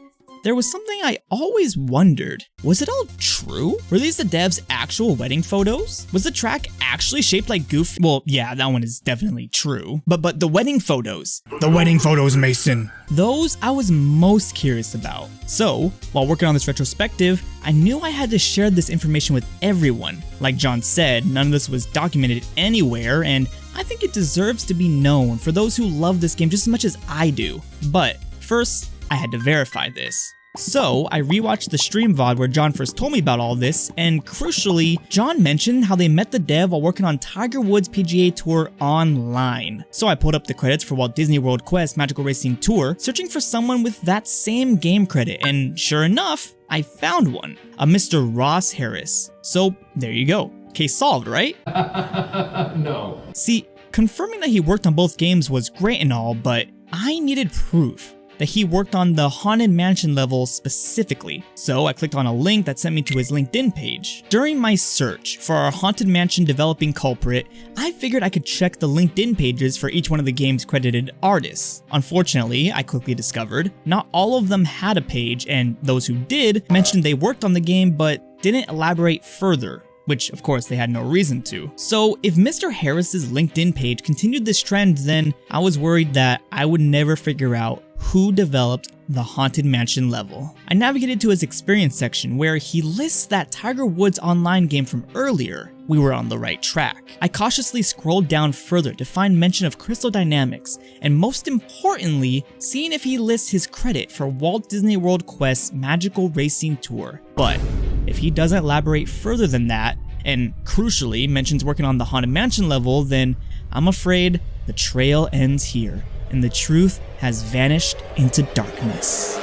[SPEAKER 1] there was something I always wondered. Was it all true? Were these the dev's actual wedding photos? Was the track actually shaped like Goofy? Well, yeah, that one is definitely true. But the wedding photos. The wedding photos, Mason. Those I was most curious about. So, while working on this retrospective, I knew I had to share this information with everyone. Like John said, none of this was documented anywhere, and I think it deserves to be known for those who love this game just as much as I do. But first, I had to verify this. So I rewatched the stream VOD where John first told me about all this, and crucially, John mentioned how they met the dev while working on Tiger Woods PGA Tour Online. So I pulled up the credits for Walt Disney World Quest Magical Racing Tour, searching for someone with that same game credit, and sure enough, I found one, a Mr. Ross Harris. So there you go. Case solved, right?
[SPEAKER 4] No.
[SPEAKER 1] See, confirming that he worked on both games was great and all, but I needed proof that he worked on the Haunted Mansion level specifically. So I clicked on a link that sent me to his LinkedIn page. During my search for our Haunted Mansion developing culprit, I figured I could check the LinkedIn pages for each one of the game's credited artists. Unfortunately, I quickly discovered not all of them had a page, and those who did mentioned they worked on the game but didn't elaborate further, which of course they had no reason to. So if Mr. Harris's LinkedIn page continued this trend, then I was worried that I would never figure out who developed the Haunted Mansion level. I navigated to his experience section where he lists that Tiger Woods online game from earlier. We were on the right track. I cautiously scrolled down further to find mention of Crystal Dynamics, and most importantly, seeing if he lists his credit for Walt Disney World Quest's Magical Racing Tour. But if he doesn't elaborate further than that, and crucially mentions working on the Haunted Mansion level, then I'm afraid the trail ends here, and the truth has vanished into darkness.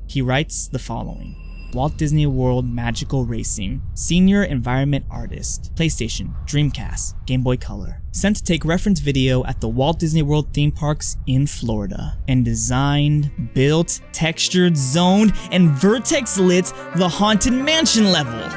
[SPEAKER 1] He writes the following. Walt Disney World Magical Racing, Senior Environment Artist, PlayStation, Dreamcast, Game Boy Color. Sent to take reference video at the Walt Disney World theme parks in Florida. And designed, built, textured, zoned, and vertex lit the Haunted Mansion level.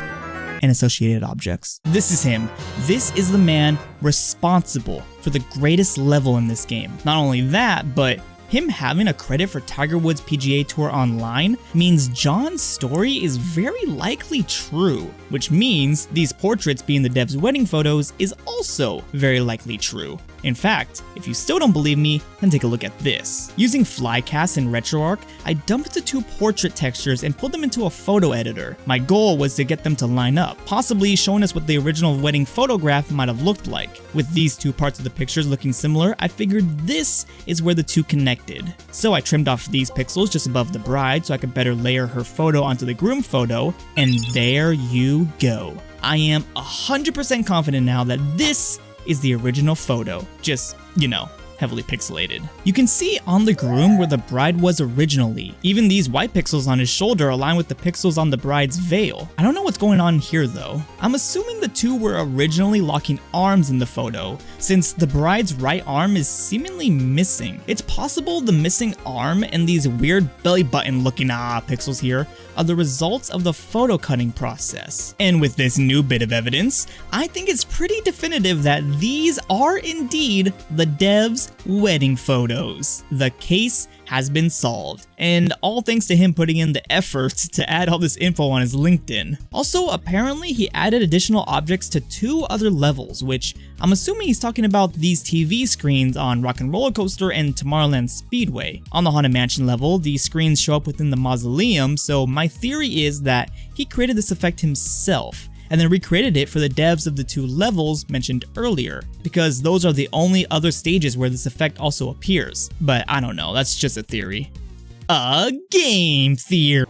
[SPEAKER 1] and associated objects. This is him. This is the man responsible for the greatest level in this game. Not only that, but him having a credit for Tiger Woods' PGA Tour online means John's story is very likely true, which means these portraits being the dev's wedding photos is also very likely true. In fact, if you still don't believe me, then take a look at this. Using Flycast and RetroArch, I dumped the two portrait textures and pulled them into a photo editor. My goal was to get them to line up, possibly showing us what the original wedding photograph might have looked like. With these two parts of the pictures looking similar, I figured this is where the two connected. So I trimmed off these pixels just above the bride so I could better layer her photo onto the groom photo, and there you go. I am 100% confident now that this is the original photo, just, you know, heavily pixelated. You can see on the groom where the bride was originally. Even these white pixels on his shoulder align with the pixels on the bride's veil. I don't know what's going on here though. I'm assuming the two were originally locking arms in the photo, since the bride's right arm is seemingly missing. It's possible the missing arm and these weird belly button looking pixels here are the results of the photo cutting process. And with this new bit of evidence, I think it's pretty definitive that these are indeed the dev's wedding photos. The case has been solved, and all thanks to him putting in the effort to add all this info on his LinkedIn. Also, apparently he added additional objects to 2 other levels, which I'm assuming he's talking about these TV screens on Rock and Roller Coaster and Tomorrowland Speedway. On the Haunted Mansion level, these screens show up within the mausoleum, so my theory is that he created this effect himself, and then recreated it for the devs of the 2 levels mentioned earlier, because those are the only other stages where this effect also appears. But I don't know, that's just a theory. A game theory.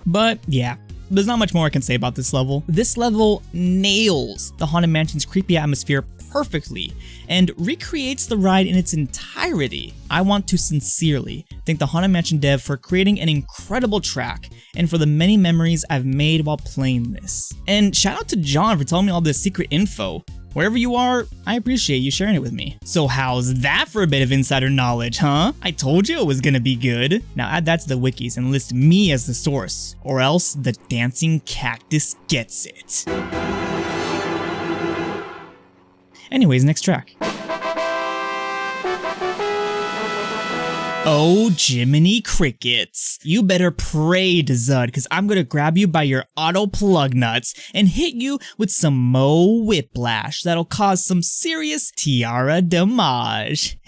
[SPEAKER 1] But yeah, there's not much more I can say about this level. This level nails the Haunted Mansion's creepy atmosphere perfectly and recreates the ride in its entirety. I want to sincerely thank the Haunted Mansion dev for creating an incredible track and for the many memories I've made while playing this. And shout out to John for telling me all this secret info. Wherever you are, I appreciate you sharing it with me. So how's that for a bit of insider knowledge, huh? I told you it was gonna be good. Now add that to the wikis and list me as the source, or else the dancing cactus gets it. Anyways, next track. Oh, Jiminy Crickets. You better pray to Zud, because I'm gonna grab you by your auto plug nuts and hit you with some Mo Whiplash that'll cause some serious tiara damage.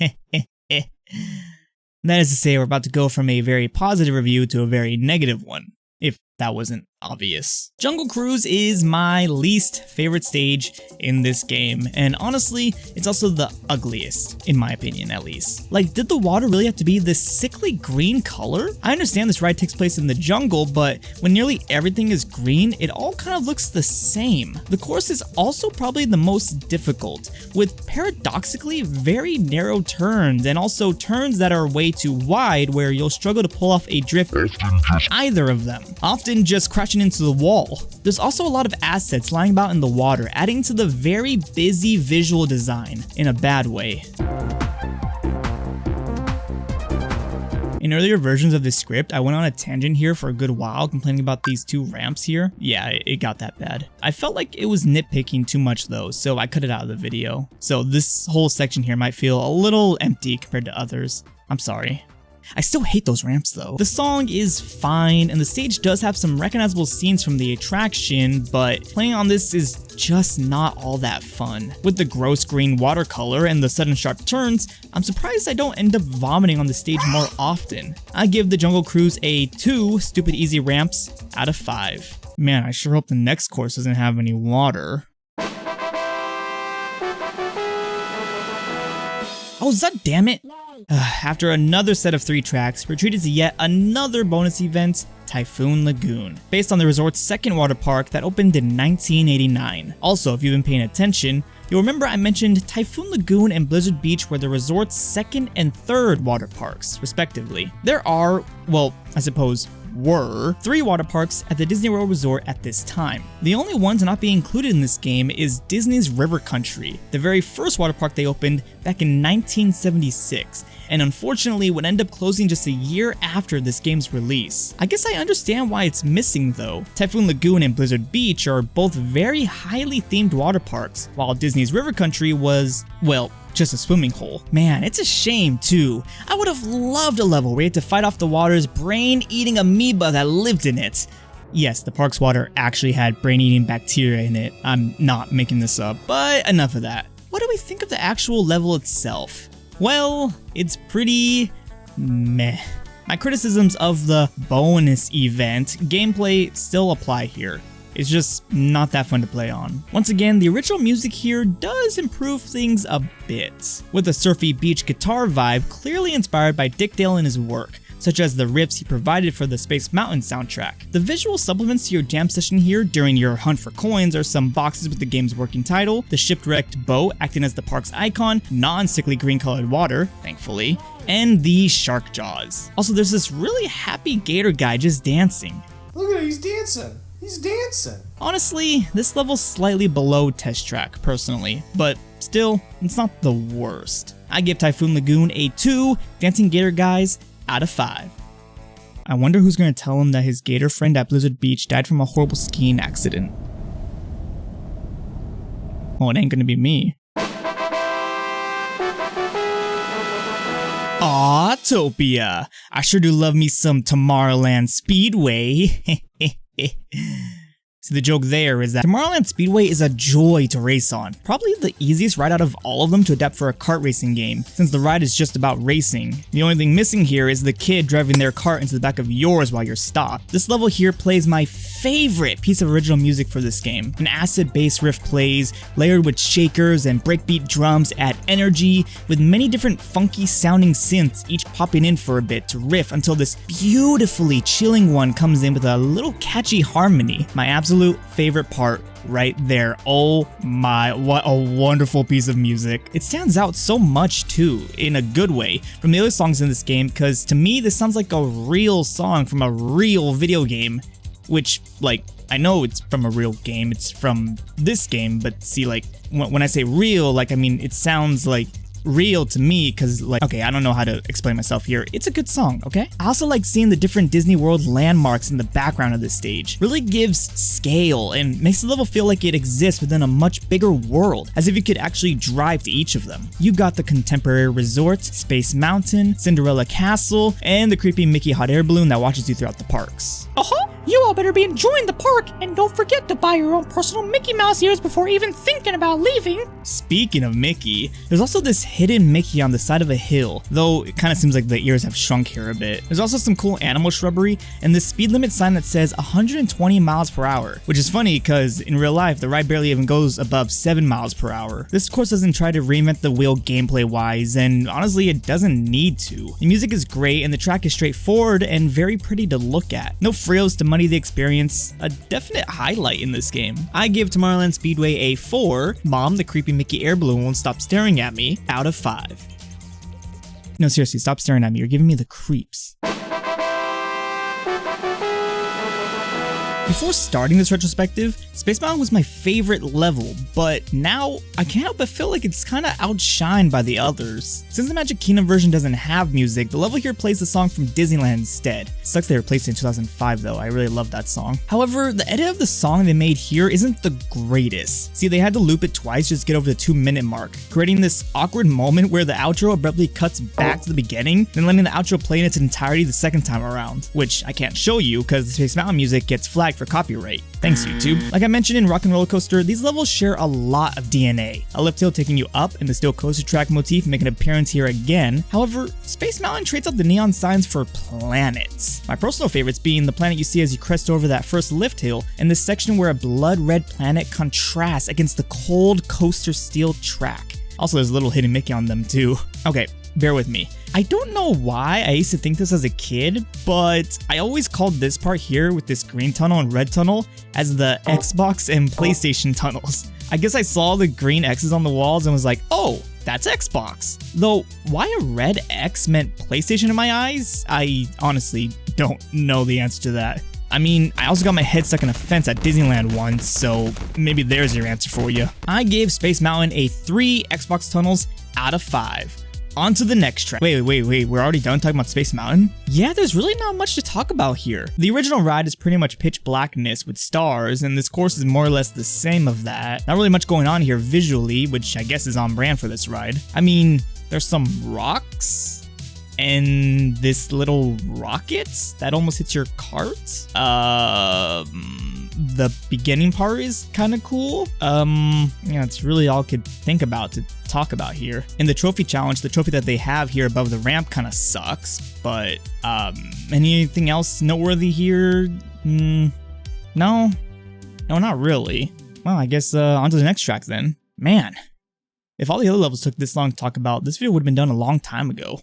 [SPEAKER 1] That is to say, we're about to go from a very positive review to a very negative one, if that wasn't obvious. Jungle Cruise is my least favorite stage in this game, and honestly, it's also the ugliest, in my opinion at least. Like, did the water really have to be this sickly green color? I understand this ride takes place in the jungle, but when nearly everything is green, it all kind of looks the same. The course is also probably the most difficult, with paradoxically very narrow turns, and also turns that are way too wide where you'll struggle to pull off a drift either of them, often just crashing into the wall. There's also a lot of assets lying about in the water, adding to the very busy visual design in a bad way. In earlier versions of this script, I went on a tangent here for a good while complaining about these 2 ramps here. Yeah, it got that bad. I felt like it was nitpicking too much though, so I cut it out of the video. So this whole section here might feel a little empty compared to others. I'm sorry. I still hate those ramps though. The song is fine, and the stage does have some recognizable scenes from the attraction, but playing on this is just not all that fun. With the gross green watercolor and the sudden sharp turns, I'm surprised I don't end up vomiting on the stage more often. I give the Jungle Cruise a 2 stupid easy ramps out of 5. Man, I sure hope the next course doesn't have any water. Oh, Zud, damn it! After another set of 3 tracks, we're treated to yet another bonus event, Typhoon Lagoon, based on the resort's second water park that opened in 1989. Also, if you've been paying attention, you'll remember I mentioned Typhoon Lagoon and Blizzard Beach were the resort's second and third water parks, respectively. There are, well, I suppose, were 3 water parks at the Disney World Resort at this time. The only one to not be included in this game is Disney's River Country, the very first water park they opened back in 1976, and unfortunately would end up closing just a year after this game's release. I guess I understand why it's missing though. Typhoon Lagoon and Blizzard Beach are both very highly themed water parks, while Disney's River Country was, well, just a swimming hole. Man, it's a shame too. I would have loved a level where you had to fight off the water's brain-eating amoeba that lived in it. Yes, the park's water actually had brain-eating bacteria in it. I'm not making this up, but enough of that. What do we think of the actual level itself? Well, it's pretty meh. My criticisms of the bonus event gameplay still apply here. It's just not that fun to play on. Once again, the original music here does improve things a bit, with a surfy beach guitar vibe clearly inspired by Dick Dale and his work, such as the riffs he provided for the Space Mountain soundtrack. The visual supplements to your jam session here during your hunt for coins are some boxes with the game's working title, the shipwrecked boat acting as the park's icon, non-sickly green colored water, thankfully, and the shark jaws. Also, there's this really happy gator guy just dancing.
[SPEAKER 5] Look at him, he's dancing. He's dancing.
[SPEAKER 1] Honestly, this level's slightly below Test Track, personally, but still, it's not the worst. I give Typhoon Lagoon a 2 dancing gator guys out of 5. I wonder who's gonna tell him that his gator friend at Blizzard Beach died from a horrible skiing accident. Well, it ain't gonna be me. Awtopia! I sure do love me some Tomorrowland Speedway. So the joke there is that Tomorrowland Speedway is a joy to race on. Probably the easiest ride out of all of them to adapt for a kart racing game, since the ride is just about racing. The only thing missing here is the kid driving their cart into the back of yours while you're stopped. This level here plays my favorite piece of original music for this game. An acid bass riff plays, layered with shakers and breakbeat drums add energy, with many different funky sounding synths each popping in for a bit to riff until this beautifully chilling one comes in with a little catchy harmony. My absolute favorite part right there. Oh my, what a wonderful piece of music. It stands out so much too, in a good way, from the other songs in this game, because to me this sounds like a real song from a real video game, which, like, I know it's from a real game, it's from this game, but see, like, when I say real, like, I mean, it sounds like real to me, because, like, okay, I don't know how to explain myself here. It's a good song, okay? I also like seeing the different Disney World landmarks in the background of this stage. Really gives scale and makes the level feel like it exists within a much bigger world, as if you could actually drive to each of them. You got the Contemporary Resort, Space Mountain, Cinderella Castle, and the creepy Mickey hot air balloon that watches you throughout the parks. You all better be enjoying the park, and don't forget to buy your own personal Mickey Mouse ears before even thinking about leaving. Speaking of Mickey, there's also this hidden Mickey on the side of a hill, though it kind of seems like the ears have shrunk here a bit. There's also some cool animal shrubbery, and this speed limit sign that says 120 miles per hour, which is funny because in real life, the ride barely even goes above 7 miles per hour. This of course doesn't try to reinvent the wheel gameplay-wise, and honestly, it doesn't need to. The music is great, and the track is straightforward and very pretty to look at. No frills to muddy the experience, a definite highlight in this game. I give Tomorrowland Speedway a 4, Mom, the creepy Mickey air balloon won't stop staring at me, out of 5. No, seriously, stop staring at me, you're giving me the creeps. Before starting this retrospective, Space Mountain was my favorite level, but now I can't help but feel like it's kinda outshined by the others. Since the Magic Kingdom version doesn't have music, the level here plays the song from Disneyland instead. Sucks they replaced it in 2005 though, I really love that song. However, the edit of the song they made here isn't the greatest. See, they had to loop it twice just to get over the 2-minute mark, creating this awkward moment where the outro abruptly cuts back to the beginning, then letting the outro play in its entirety the second time around, which I can't show you because the Space Mountain music gets flagged for copyright. Thanks, YouTube. Like I mentioned in Rock and Roller Coaster, these levels share a lot of DNA. A lift hill taking you up and the steel coaster track motif make an appearance here again. However, Space Mountain trades out the neon signs for planets. My personal favorites being the planet you see as you crest over that first lift hill, and this section where a blood red planet contrasts against the cold coaster steel track. Also, there's a little hidden Mickey on them too. Okay, bear with me. I don't know why I used to think this as a kid, but I always called this part here with this green tunnel and red tunnel as the Xbox and PlayStation tunnels. I guess I saw the green X's on the walls and was like, oh, that's Xbox. Though, why a red X meant PlayStation in my eyes, I honestly don't know the answer to that. I mean, I also got my head stuck in a fence at Disneyland once, so maybe there's your answer for you. I gave Space Mountain a 3 Xbox tunnels out of 5. On to the next track. Wait, we're already done talking about Space Mountain? Yeah, there's really not much to talk about here. The original ride is pretty much pitch blackness with stars, and this course is more or less the same of that. Not really much going on here visually, which I guess is on brand for this ride. I mean, there's some rocks and this little rocket that almost hits your cart. The beginning part is kind of cool. Yeah, it's really all I could think about to talk about here. In the trophy challenge, the trophy that they have here above the ramp kind of sucks, but anything else noteworthy here? No, not really. Well, I guess on to the next track then. Man, if all the other levels took this long to talk about, this video would have been done a long time ago.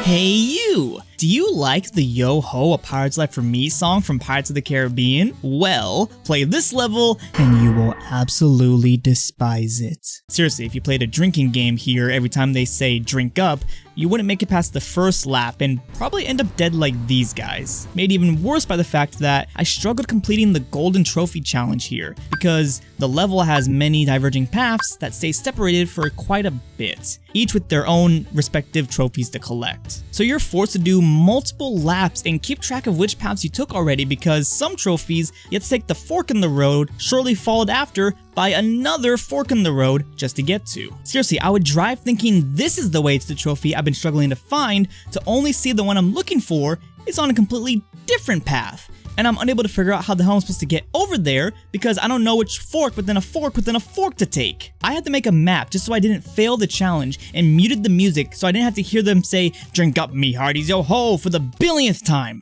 [SPEAKER 1] Hey you! Do you like the Yo Ho, A Pirate's Life for Me song from Pirates of the Caribbean? Well, play this level and you will absolutely despise it. Seriously, if you played a drinking game here every time they say drink up, you wouldn't make it past the first lap and probably end up dead like these guys. Made even worse by the fact that I struggled completing the golden trophy challenge here because the level has many diverging paths that stay separated for quite a bit, each with their own respective trophies to collect. So you're forced to do multiple laps and keep track of which paths you took already because some trophies you have to take the fork in the road, shortly followed after by another fork in the road just to get to. Seriously, I would drive thinking this is the way to the trophy I've been struggling to find, to only see the one I'm looking for is on a completely different path. And I'm unable to figure out how the hell I'm supposed to get over there because I don't know which fork within a fork within a fork to take. I had to make a map just so I didn't fail the challenge and muted the music so I didn't have to hear them say, drink up me hearties yo ho for the billionth time.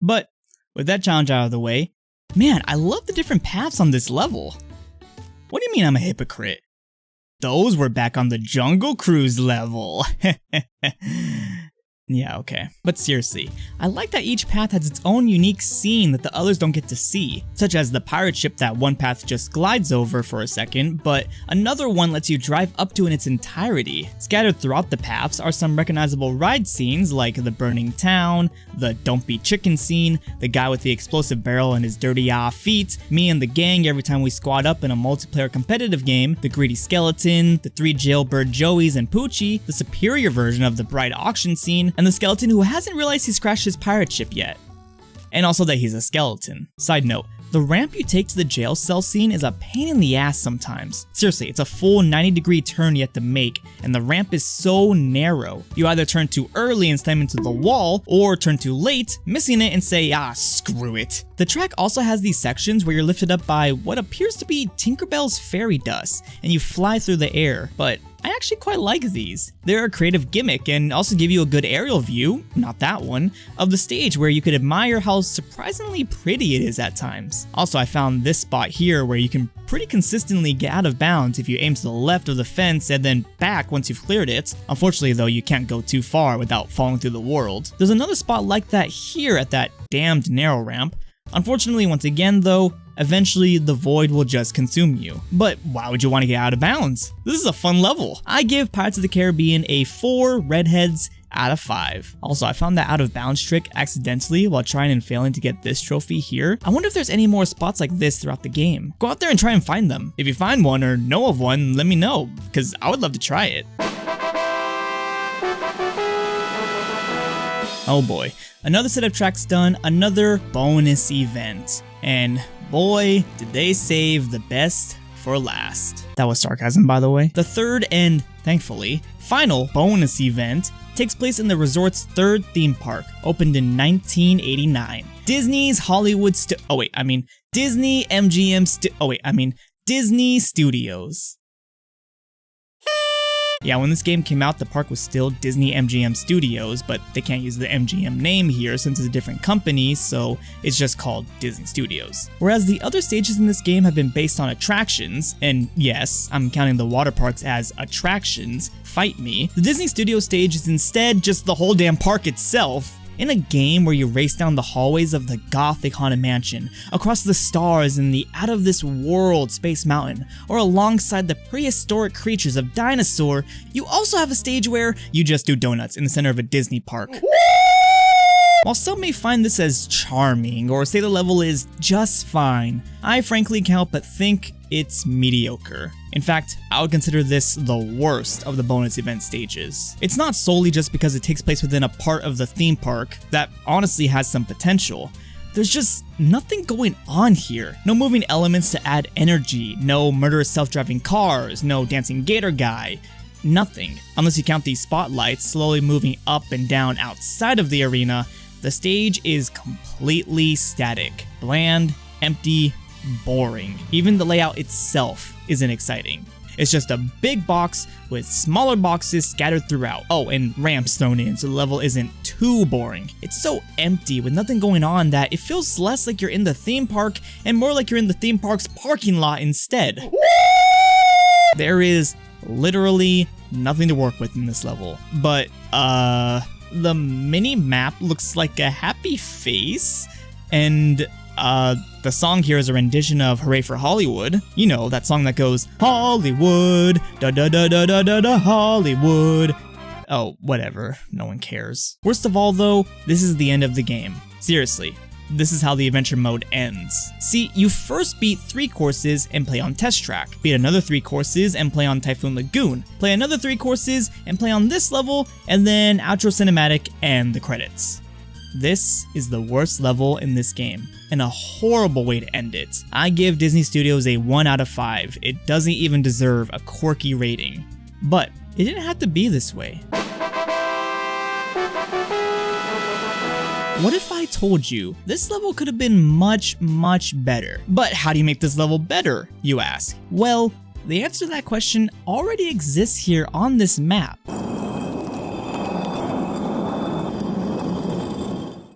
[SPEAKER 1] But with that challenge out of the way, man, I love the different paths on this level. What do you mean I'm a hypocrite? Those were back on the Jungle Cruise level. Yeah, okay. But seriously, I like that each path has its own unique scene that the others don't get to see, such as the pirate ship that one path just glides over for a second, but another one lets you drive up to in its entirety. Scattered throughout the paths are some recognizable ride scenes like the burning town, the don't be chicken scene, the guy with the explosive barrel and his dirty feet, me and the gang every time we squad up in a multiplayer competitive game, the greedy skeleton, the 3 jailbird Joeys and Poochie, the superior version of the bride auction scene, and the skeleton who hasn't realized he's crashed his pirate ship yet. And also that he's a skeleton. Side note, the ramp you take to the jail cell scene is a pain in the ass sometimes. Seriously, it's a full 90-degree turn you have to make, and the ramp is so narrow. You either turn too early and slam into the wall, or turn too late, missing it and say, screw it. The track also has these sections where you're lifted up by what appears to be Tinkerbell's fairy dust, and you fly through the air, but I actually quite like these. They're a creative gimmick and also give you a good aerial view, not that one, of the stage where you could admire how surprisingly pretty it is at times. Also, I found this spot here where you can pretty consistently get out of bounds if you aim to the left of the fence and then back once you've cleared it. Unfortunately though, you can't go too far without falling through the world. There's another spot like that here at that damned narrow ramp. Unfortunately, once again though, eventually the void will just consume you. But why would you want to get out of bounds? This is a fun level. I give Pirates of the Caribbean a 4 redheads out of 5. Also, I found that out of bounds trick accidentally while trying and failing to get this trophy here. I wonder if there's any more spots like this throughout the game. Go out there and try and find them. If you find one or know of one, let me know, because I would love to try it. Oh boy, another set of tracks done, another bonus event. And boy, did they save the best for last. That was sarcasm, by the way. The third and, thankfully, final bonus event takes place in the resort's 3rd theme park, opened in 1989. Disney's Disney Studios. Yeah, when this game came out, the park was still Disney MGM Studios, but they can't use the MGM name here since it's a different company, so it's just called Disney Studios. Whereas the other stages in this game have been based on attractions, and yes, I'm counting the water parks as attractions, fight me, the Disney Studios stage is instead just the whole damn park itself. In a game where you race down the hallways of the gothic haunted mansion, across the stars in the out-of-this-world Space Mountain, or alongside the prehistoric creatures of Dinosaur, you also have a stage where you just do donuts in the center of a Disney park. While some may find this as charming or say the level is just fine, I frankly can't help but think it's mediocre. In fact, I would consider this the worst of the bonus event stages. It's not solely just because it takes place within a part of the theme park that honestly has some potential. There's just nothing going on here. No moving elements to add energy, no murderous self-driving cars, no dancing gator guy. Nothing. Unless you count these spotlights slowly moving up and down outside of the arena, the stage is completely static, bland, empty, boring. Even the layout itself isn't exciting. It's just a big box with smaller boxes scattered throughout. Oh, and ramps thrown in so the level isn't too boring. It's so empty with nothing going on that it feels less like you're in the theme park and more like you're in the theme park's parking lot instead. There is literally nothing to work with in this level. But, the mini map looks like a happy face, and the song here is a rendition of Hooray for Hollywood. You know, that song that goes, Hollywood, da da da da da da da Hollywood. Oh, whatever, no one cares. Worst of all though, this is the end of the game. Seriously, this is how the adventure mode ends. See, you first beat 3 courses and play on Test Track, beat another 3 courses and play on Typhoon Lagoon, play another 3 courses and play on this level, and then outro cinematic and the credits. This is the worst level in this game, and a horrible way to end it. I give Disney Studios a 1 out of 5. It doesn't even deserve a quirky rating. But it didn't have to be this way. What if I told you this level could have been much better? But how do you make this level better, you ask? Well, the answer to that question already exists here on this map.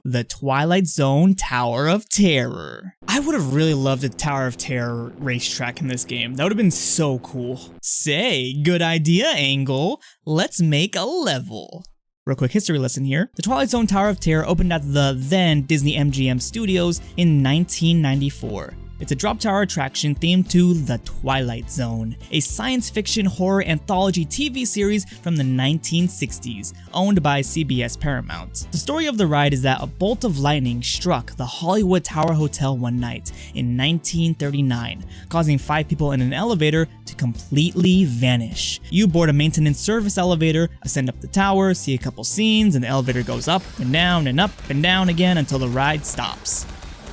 [SPEAKER 1] The Twilight Zone Tower of Terror. I would have really loved a Tower of Terror racetrack in this game. That would have been so cool. Say, good idea, Ayngull. Let's make a level. Real quick history lesson here. The Twilight Zone Tower of Terror opened at the then Disney MGM Studios in 1994. It's a drop tower attraction themed to The Twilight Zone, a science fiction horror anthology TV series from the 1960s, owned by CBS Paramount. The story of the ride is that a bolt of lightning struck the Hollywood Tower Hotel one night in 1939, causing 5 people in an elevator to completely vanish. You board a maintenance service elevator, ascend up the tower, see a couple scenes, and the elevator goes up and down and up and down again until the ride stops.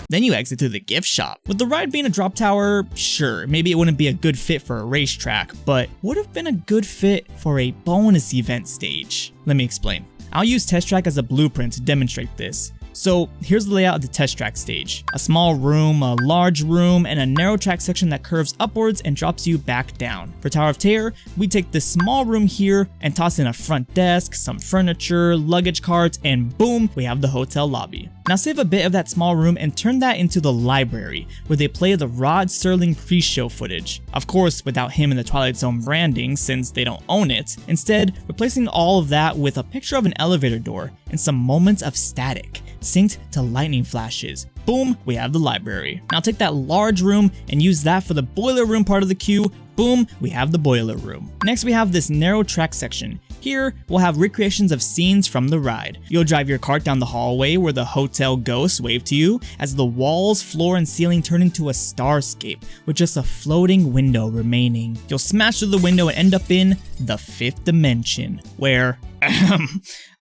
[SPEAKER 1] Then you exit to the gift shop. With the ride being a drop tower, sure, maybe it wouldn't be a good fit for a racetrack, but would have been a good fit for a bonus event stage. Let me explain. I'll use Test Track as a blueprint to demonstrate this. So here's the layout of the Test Track stage. A small room, a large room, and a narrow track section that curves upwards and drops you back down. For Tower of Terror, we take this small room here and toss in a front desk, some furniture, luggage carts, and boom, we have the hotel lobby. Now save a bit of that small room and turn that into the library, where they play the Rod Serling pre-show footage. Of course, without him and the Twilight Zone branding, since they don't own it. Instead, replacing all of that with a picture of an elevator door and some moments of static, synced to lightning flashes. Boom, we have the library. Now take that large room and use that for the boiler room part of the queue. Boom, we have the boiler room. Next we have this narrow track section. Here, we'll have recreations of scenes from the ride. You'll drive your cart down the hallway where the hotel ghosts wave to you as the walls, floor, and ceiling turn into a starscape with just a floating window remaining. You'll smash through the window and end up in the 5th dimension, where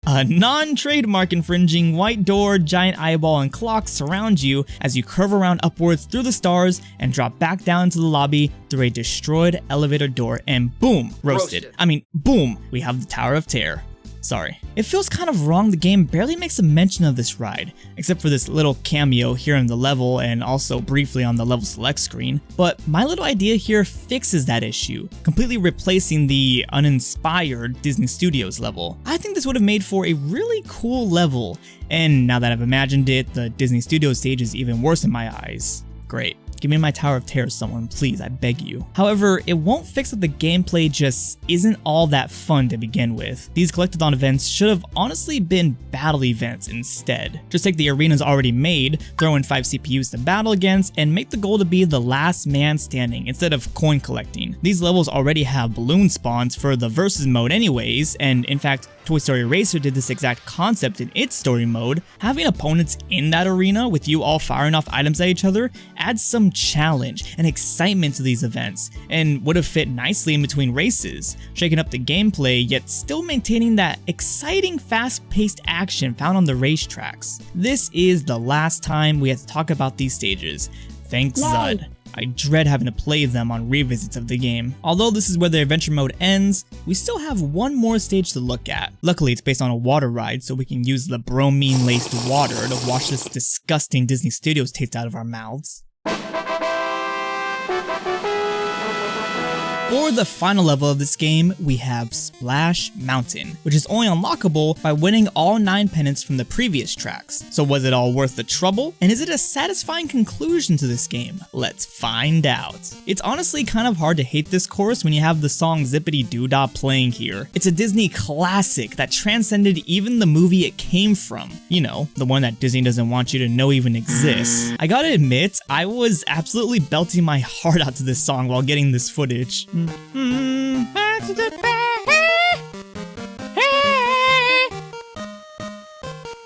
[SPEAKER 1] a non-trademark infringing white door, giant eyeball, and clock surround you as you curve around upwards through the stars and drop back down into the lobby through a destroyed elevator door, and boom, roasted. I mean, boom, we have the Tower of Terror. Sorry. It feels kind of wrong the game barely makes a mention of this ride, except for this little cameo here in the level and also briefly on the level select screen, but my little idea here fixes that issue, completely replacing the uninspired Disney Studios level. I think this would have made for a really cool level, and now that I've imagined it, the Disney Studios stage is even worse in my eyes. Great. Give me my Tower of Terror, someone, please, I beg you. However, it won't fix that the gameplay just isn't all that fun to begin with. These collectathon events should have honestly been battle events instead. Just take the arenas already made, throw in 5 CPUs to battle against, and make the goal to be the last man standing instead of coin collecting. These levels already have balloon spawns for the versus mode anyways, and in fact, Toy Story Racer did this exact concept in its story mode. Having opponents in that arena with you all firing off items at each other adds some challenge and excitement to these events, and would have fit nicely in between races, shaking up the gameplay yet still maintaining that exciting fast-paced action found on the racetracks. This is the last time we have to talk about these stages. Thanks Zud. I dread having to play them on revisits of the game. Although this is where the adventure mode ends, we still have one more stage to look at. Luckily, it's based on a water ride, so we can use the bromine-laced water to wash this disgusting Disney Studios taste out of our mouths. For the final level of this game, we have Splash Mountain, which is only unlockable by winning all 9 pennants from the previous tracks. So was it all worth the trouble? And is it a satisfying conclusion to this game? Let's find out. It's honestly kind of hard to hate this course when you have the song Zippity Doo Dah playing here. It's a Disney classic that transcended even the movie it came from. You know, the one that Disney doesn't want you to know even exists. I gotta admit, I was absolutely belting my heart out to this song while getting this footage.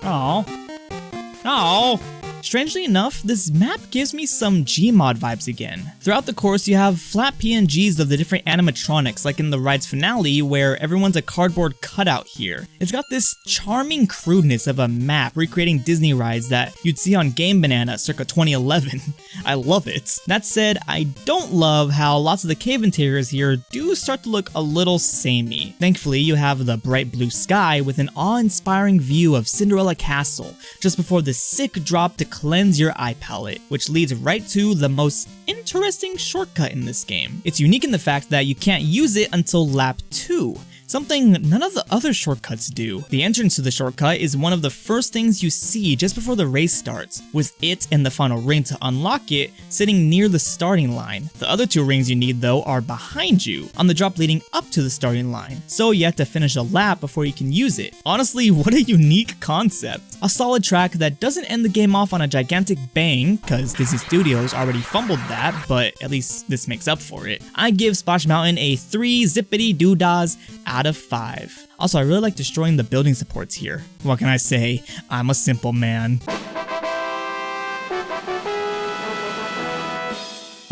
[SPEAKER 1] Oh. Strangely enough, this map gives me some Gmod vibes again. Throughout the course, you have flat PNGs of the different animatronics, like in the ride's finale, where everyone's a cardboard cutout here. It's got this charming crudeness of a map recreating Disney rides that you'd see on Game Banana circa 2011. I love it. That said, I don't love how lots of the cave interiors here do start to look a little samey. Thankfully, you have the bright blue sky with an awe-inspiring view of Cinderella Castle, just before the sick drop to cleanse your eye palette, which leads right to the most interesting shortcut in this game. It's unique in the fact that you can't use it until lap 2. Something none of the other shortcuts do. The entrance to the shortcut is one of the first things you see just before the race starts, with it and the final ring to unlock it sitting near the starting line. The other 2 rings you need though are behind you, on the drop leading up to the starting line, so you have to finish a lap before you can use it. Honestly, what a unique concept. A solid track that doesn't end the game off on a gigantic bang, cause Disney Studios already fumbled that, but at least this makes up for it. I give Splash Mountain a 3 zippity doo dahs out of 5. Also, I really like destroying the building supports here. What can I say? I'm a simple man.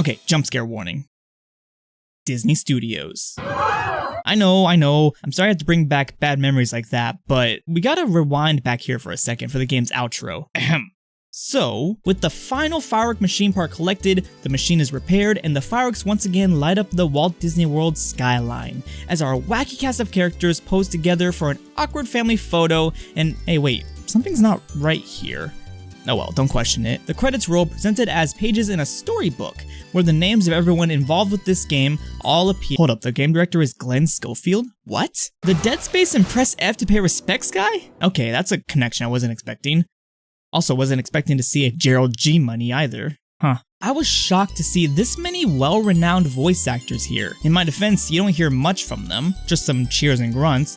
[SPEAKER 1] Okay, jump scare warning. Disney Studios. I know, I'm sorry I have to bring back bad memories like that, but we gotta rewind back here for a second for the game's outro. Ahem. So, with the final firework machine part collected, the machine is repaired and the fireworks once again light up the Walt Disney World skyline, as our wacky cast of characters pose together for an awkward family photo, and hey wait, something's not right here. Oh well, don't question it. The credits roll presented as pages in a storybook, where the names of everyone involved with this game all appear. Hold up, the game director is Glenn Schofield? What? The Dead Space and Press F to pay respects guy? Okay, that's a connection I wasn't expecting. Also wasn't expecting to see a Gerald G money either. Huh. I was shocked to see this many well-renowned voice actors here. In my defense, you don't hear much from them, just some cheers and grunts.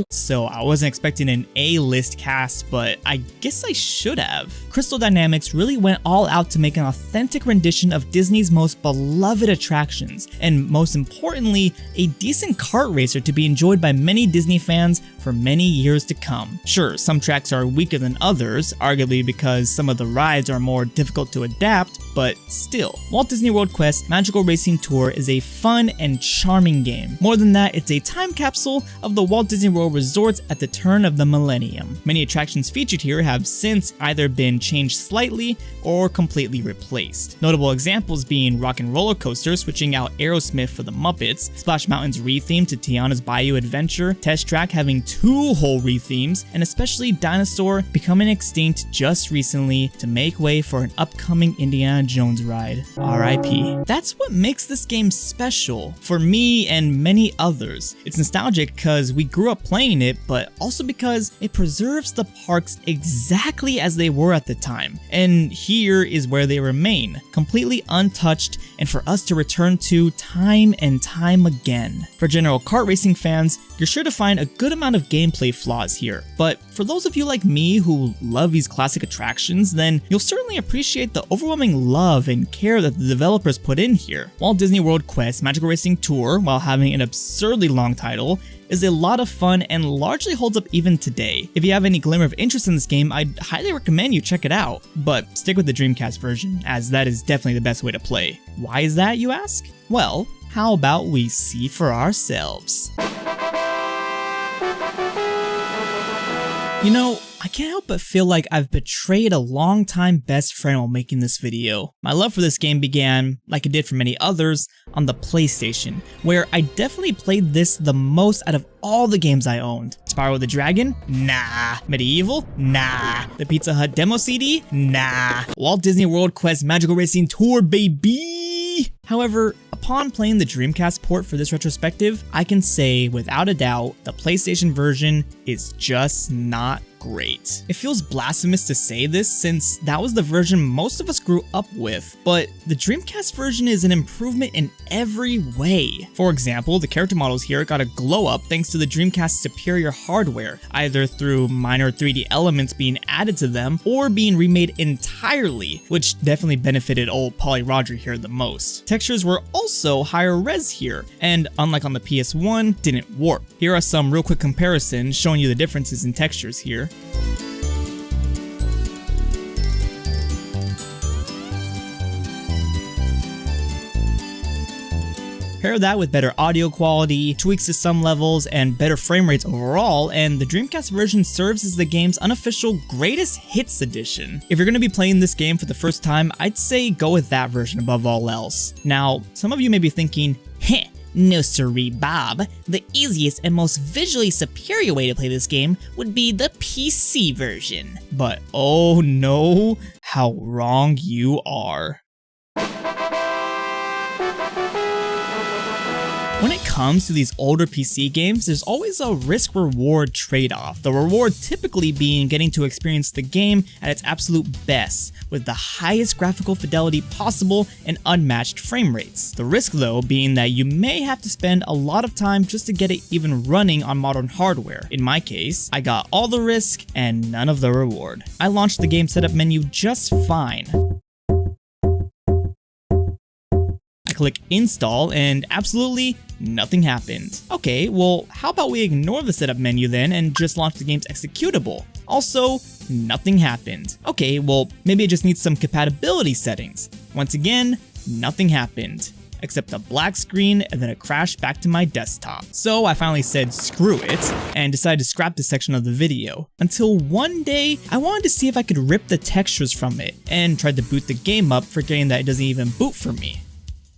[SPEAKER 1] So I wasn't expecting an A-list cast, but I guess I should have. Crystal Dynamics really went all out to make an authentic rendition of Disney's most beloved attractions, and most importantly, a decent kart racer to be enjoyed by many Disney fans for many years to come. Sure, some tracks are weaker than others, arguably because some of the rides are more difficult to adapt, but still. Walt Disney World Quest Magical Racing Tour is a fun and charming game. More than that, it's a time capsule of the Walt Disney World resorts at the turn of the millennium. Many attractions featured here have since either been changed slightly or completely replaced. Notable examples being Rock and Roller Coaster switching out Aerosmith for the Muppets, Splash Mountain's retheme to Tiana's Bayou Adventure, Test Track having 2 whole rethemes, and especially Dinosaur becoming extinct just recently to make way for an upcoming Indiana Indiana Jones ride. R.I.P. That's what makes this game special for me and many others. It's nostalgic because we grew up playing it, but also because it preserves the parks exactly as they were at the time. And here is where they remain, completely untouched and for us to return to time and time again. For general kart racing fans, you're sure to find a good amount of gameplay flaws here, but for those of you like me who love these classic attractions, then you'll certainly appreciate the overwhelming love and care that the developers put in here. Walt Disney World Quest Magical Racing Tour, while having an absurdly long title, is a lot of fun and largely holds up even today. If you have any glimmer of interest in this game, I'd highly recommend you check it out, but stick with the Dreamcast version, as that is definitely the best way to play. Why is that, you ask? Well, how about we see for ourselves? You know, I can't help but feel like I've betrayed a longtime best friend while making this video. My love for this game began, like it did for many others, on the PlayStation, where I definitely played this the most out of all the games I owned. Spyro the Dragon? Nah. Medieval? Nah. The Pizza Hut demo CD? Nah. Walt Disney World Quest Magical Racing Tour, baby! However, upon playing the Dreamcast port for this retrospective, I can say without a doubt the PlayStation version is just not great. It feels blasphemous to say this since that was the version most of us grew up with, but the Dreamcast version is an improvement in every way. For example, the character models here got a glow up thanks to the Dreamcast's superior hardware, either through minor 3D elements being added to them or being remade entirely, which definitely benefited old Polly Roger here the most. Textures were also higher res here, and unlike on the PS1, didn't warp. Here are some real quick comparisons showing you the differences in textures here. Pair that with better audio quality, tweaks to some levels, and better frame rates overall, and the Dreamcast version serves as the game's unofficial greatest hits edition. If you're going to be playing this game for the first time, I'd say go with that version above all else. Now, some of you may be thinking, heh, no siree, Bob. The easiest and most visually superior way to play this game would be the PC version. But oh no, how wrong you are. When it comes to these older PC games, there's always a risk-reward trade-off, the reward typically being getting to experience the game at its absolute best, with the highest graphical fidelity possible and unmatched frame rates. The risk though being that you may have to spend a lot of time just to get it even running on modern hardware. In my case, I got all the risk and none of the reward. I launched the game setup menu just fine. I click install and absolutely nothing happened. Okay, well, how about we ignore the setup menu then and just launch the game's executable? Also, nothing happened. Okay, well, maybe it just needs some compatibility settings. Once again, nothing happened, except a black screen and then a crash back to my desktop. So I finally said screw it and decided to scrap this section of the video. Until one day, I wanted to see if I could rip the textures from it and tried to boot the game up, forgetting that it doesn't even boot for me.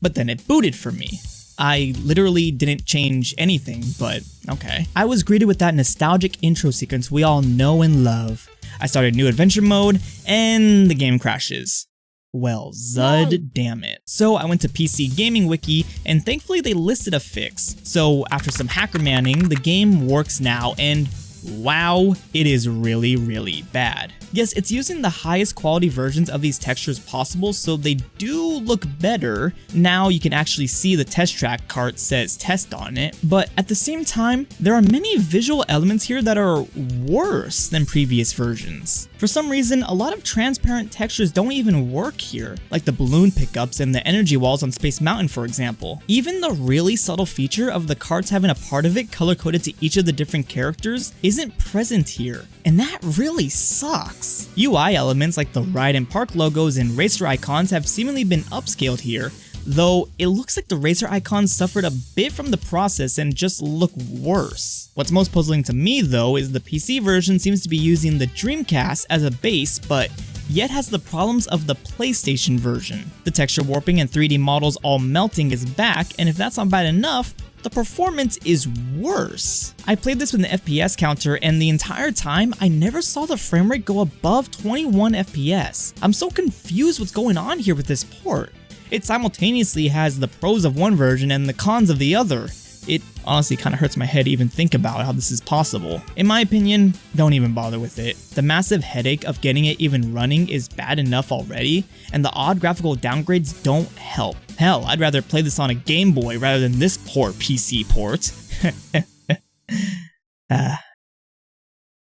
[SPEAKER 1] But then it booted for me. I literally didn't change anything, but okay. I was greeted with that nostalgic intro sequence we all know and love. I started new adventure mode, and the game crashes. Well, Zud damn it. So I went to PC Gaming Wiki, and thankfully they listed a fix. So after some hacker manning, the game works now, and wow, it is really, really bad. Yes, it's using the highest quality versions of these textures possible, so they do look better. Now you can actually see the test track cart says test on it, but at the same time, there are many visual elements here that are worse than previous versions. For some reason, a lot of transparent textures don't even work here, like the balloon pickups and the energy walls on Space Mountain, for example. Even the really subtle feature of the carts having a part of it color-coded to each of the different characters isn't present here, and that really sucks. UI elements like the ride and park logos and racer icons have seemingly been upscaled here, though it looks like the racer icons suffered a bit from the process and just look worse. What's most puzzling to me though is the PC version seems to be using the Dreamcast as a base, but yet has the problems of the PlayStation version. The texture warping and 3D models all melting is back, and if that's not bad enough, the performance is worse. I played this with an FPS counter and the entire time I never saw the frame rate go above 21 FPS. I'm so confused what's going on here with this port. It simultaneously has the pros of one version and the cons of the other. It honestly kind of hurts my head to even think about how this is possible. In my opinion, don't even bother with it. The massive headache of getting it even running is bad enough already, and the odd graphical downgrades don't help. Hell, I'd rather play this on a Game Boy rather than this poor PC port.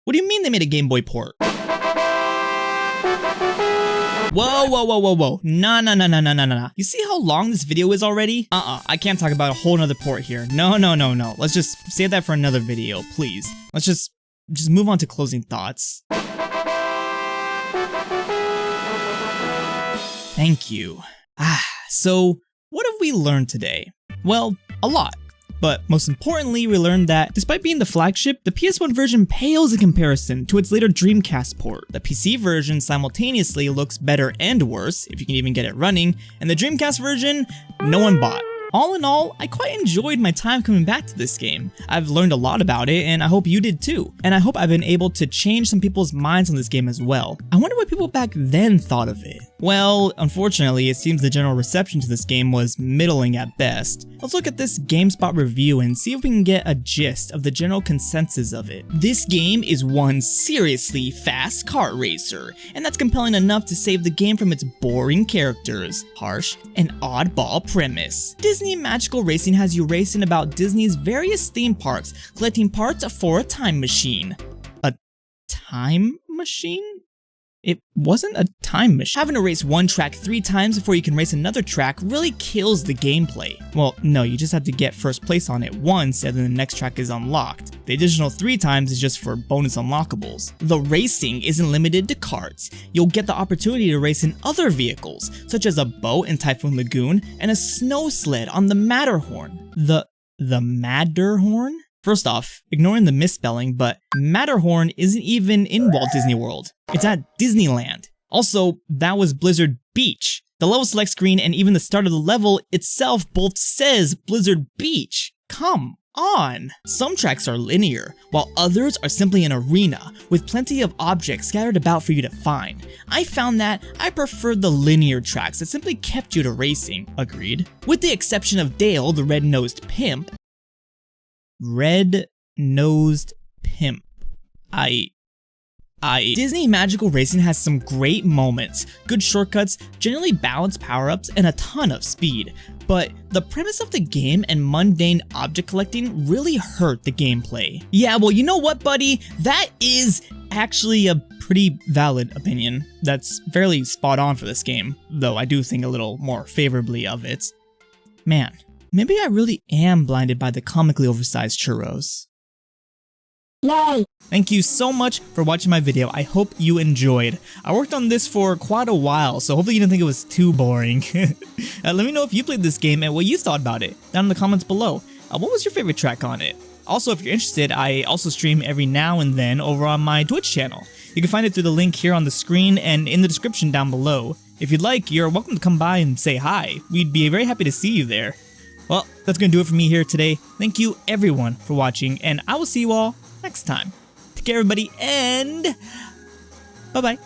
[SPEAKER 1] What do you mean they made a Game Boy port? Whoa. Nah. You see how long this video is already? I can't talk about a whole nother port here. No. Let's just save that for another video, please. Let's just move on to closing thoughts. Thank you. So what have we learned today? Well, a lot. But most importantly, we learned that despite being the flagship, the PS1 version pales in comparison to its later Dreamcast port. The PC version simultaneously looks better and worse, if you can even get it running, and the Dreamcast version, no one bought. All in all, I quite enjoyed my time coming back to this game. I've learned a lot about it, and I hope you did too. And I hope I've been able to change some people's minds on this game as well. I wonder what people back then thought of it. Well, unfortunately, it seems the general reception to this game was middling at best. Let's look at this GameSpot review and see if we can get a gist of the general consensus of it. This game is one seriously fast kart racer, and that's compelling enough to save the game from its boring characters, harsh, and oddball premise. Disney Magical Racing has you racing about Disney's various theme parks, collecting parts for a time machine. A time machine? It wasn't a time machine. Having to race one track 3 times before you can race another track really kills the gameplay. Well, no, you just have to get first place on it once and then the next track is unlocked. The additional 3 times is just for bonus unlockables. The racing isn't limited to karts. You'll get the opportunity to race in other vehicles, such as a boat in Typhoon Lagoon and a snow sled on the Matterhorn. The Matterhorn? First off, ignoring the misspelling, but Matterhorn isn't even in Walt Disney World. It's at Disneyland. Also, that was Blizzard Beach. The level select screen and even the start of the level itself both says Blizzard Beach. Come on! Some tracks are linear, while others are simply an arena, with plenty of objects scattered about for you to find. I found that I preferred the linear tracks that simply kept you to racing. Agreed. With the exception of Dale, the red-nosed pimp. Red-nosed pimp. Disney Magical Racing has some great moments, good shortcuts, generally balanced power-ups, and a ton of speed. But the premise of the game and mundane object collecting really hurt the gameplay. Yeah, well, you know what, buddy? That is actually a pretty valid opinion. That's fairly spot on for this game, though I do think a little more favorably of it. Man, maybe I really am blinded by the comically oversized churros.
[SPEAKER 6] Yay!
[SPEAKER 1] Thank you so much for watching my video. I hope you enjoyed. I worked on this for quite a while, so hopefully you didn't think it was too boring. Let me know if you played this game and what you thought about it down in the comments below. What was your favorite track on it? Also, if you're interested, I also stream every now and then over on my Twitch channel. You can find it through the link here on the screen and in the description down below. If you'd like, you're welcome to come by and say hi. We'd be very happy to see you there. Well, that's going to do it for me here today. Thank you everyone for watching, and I will see you all next time. Take care everybody, and bye-bye.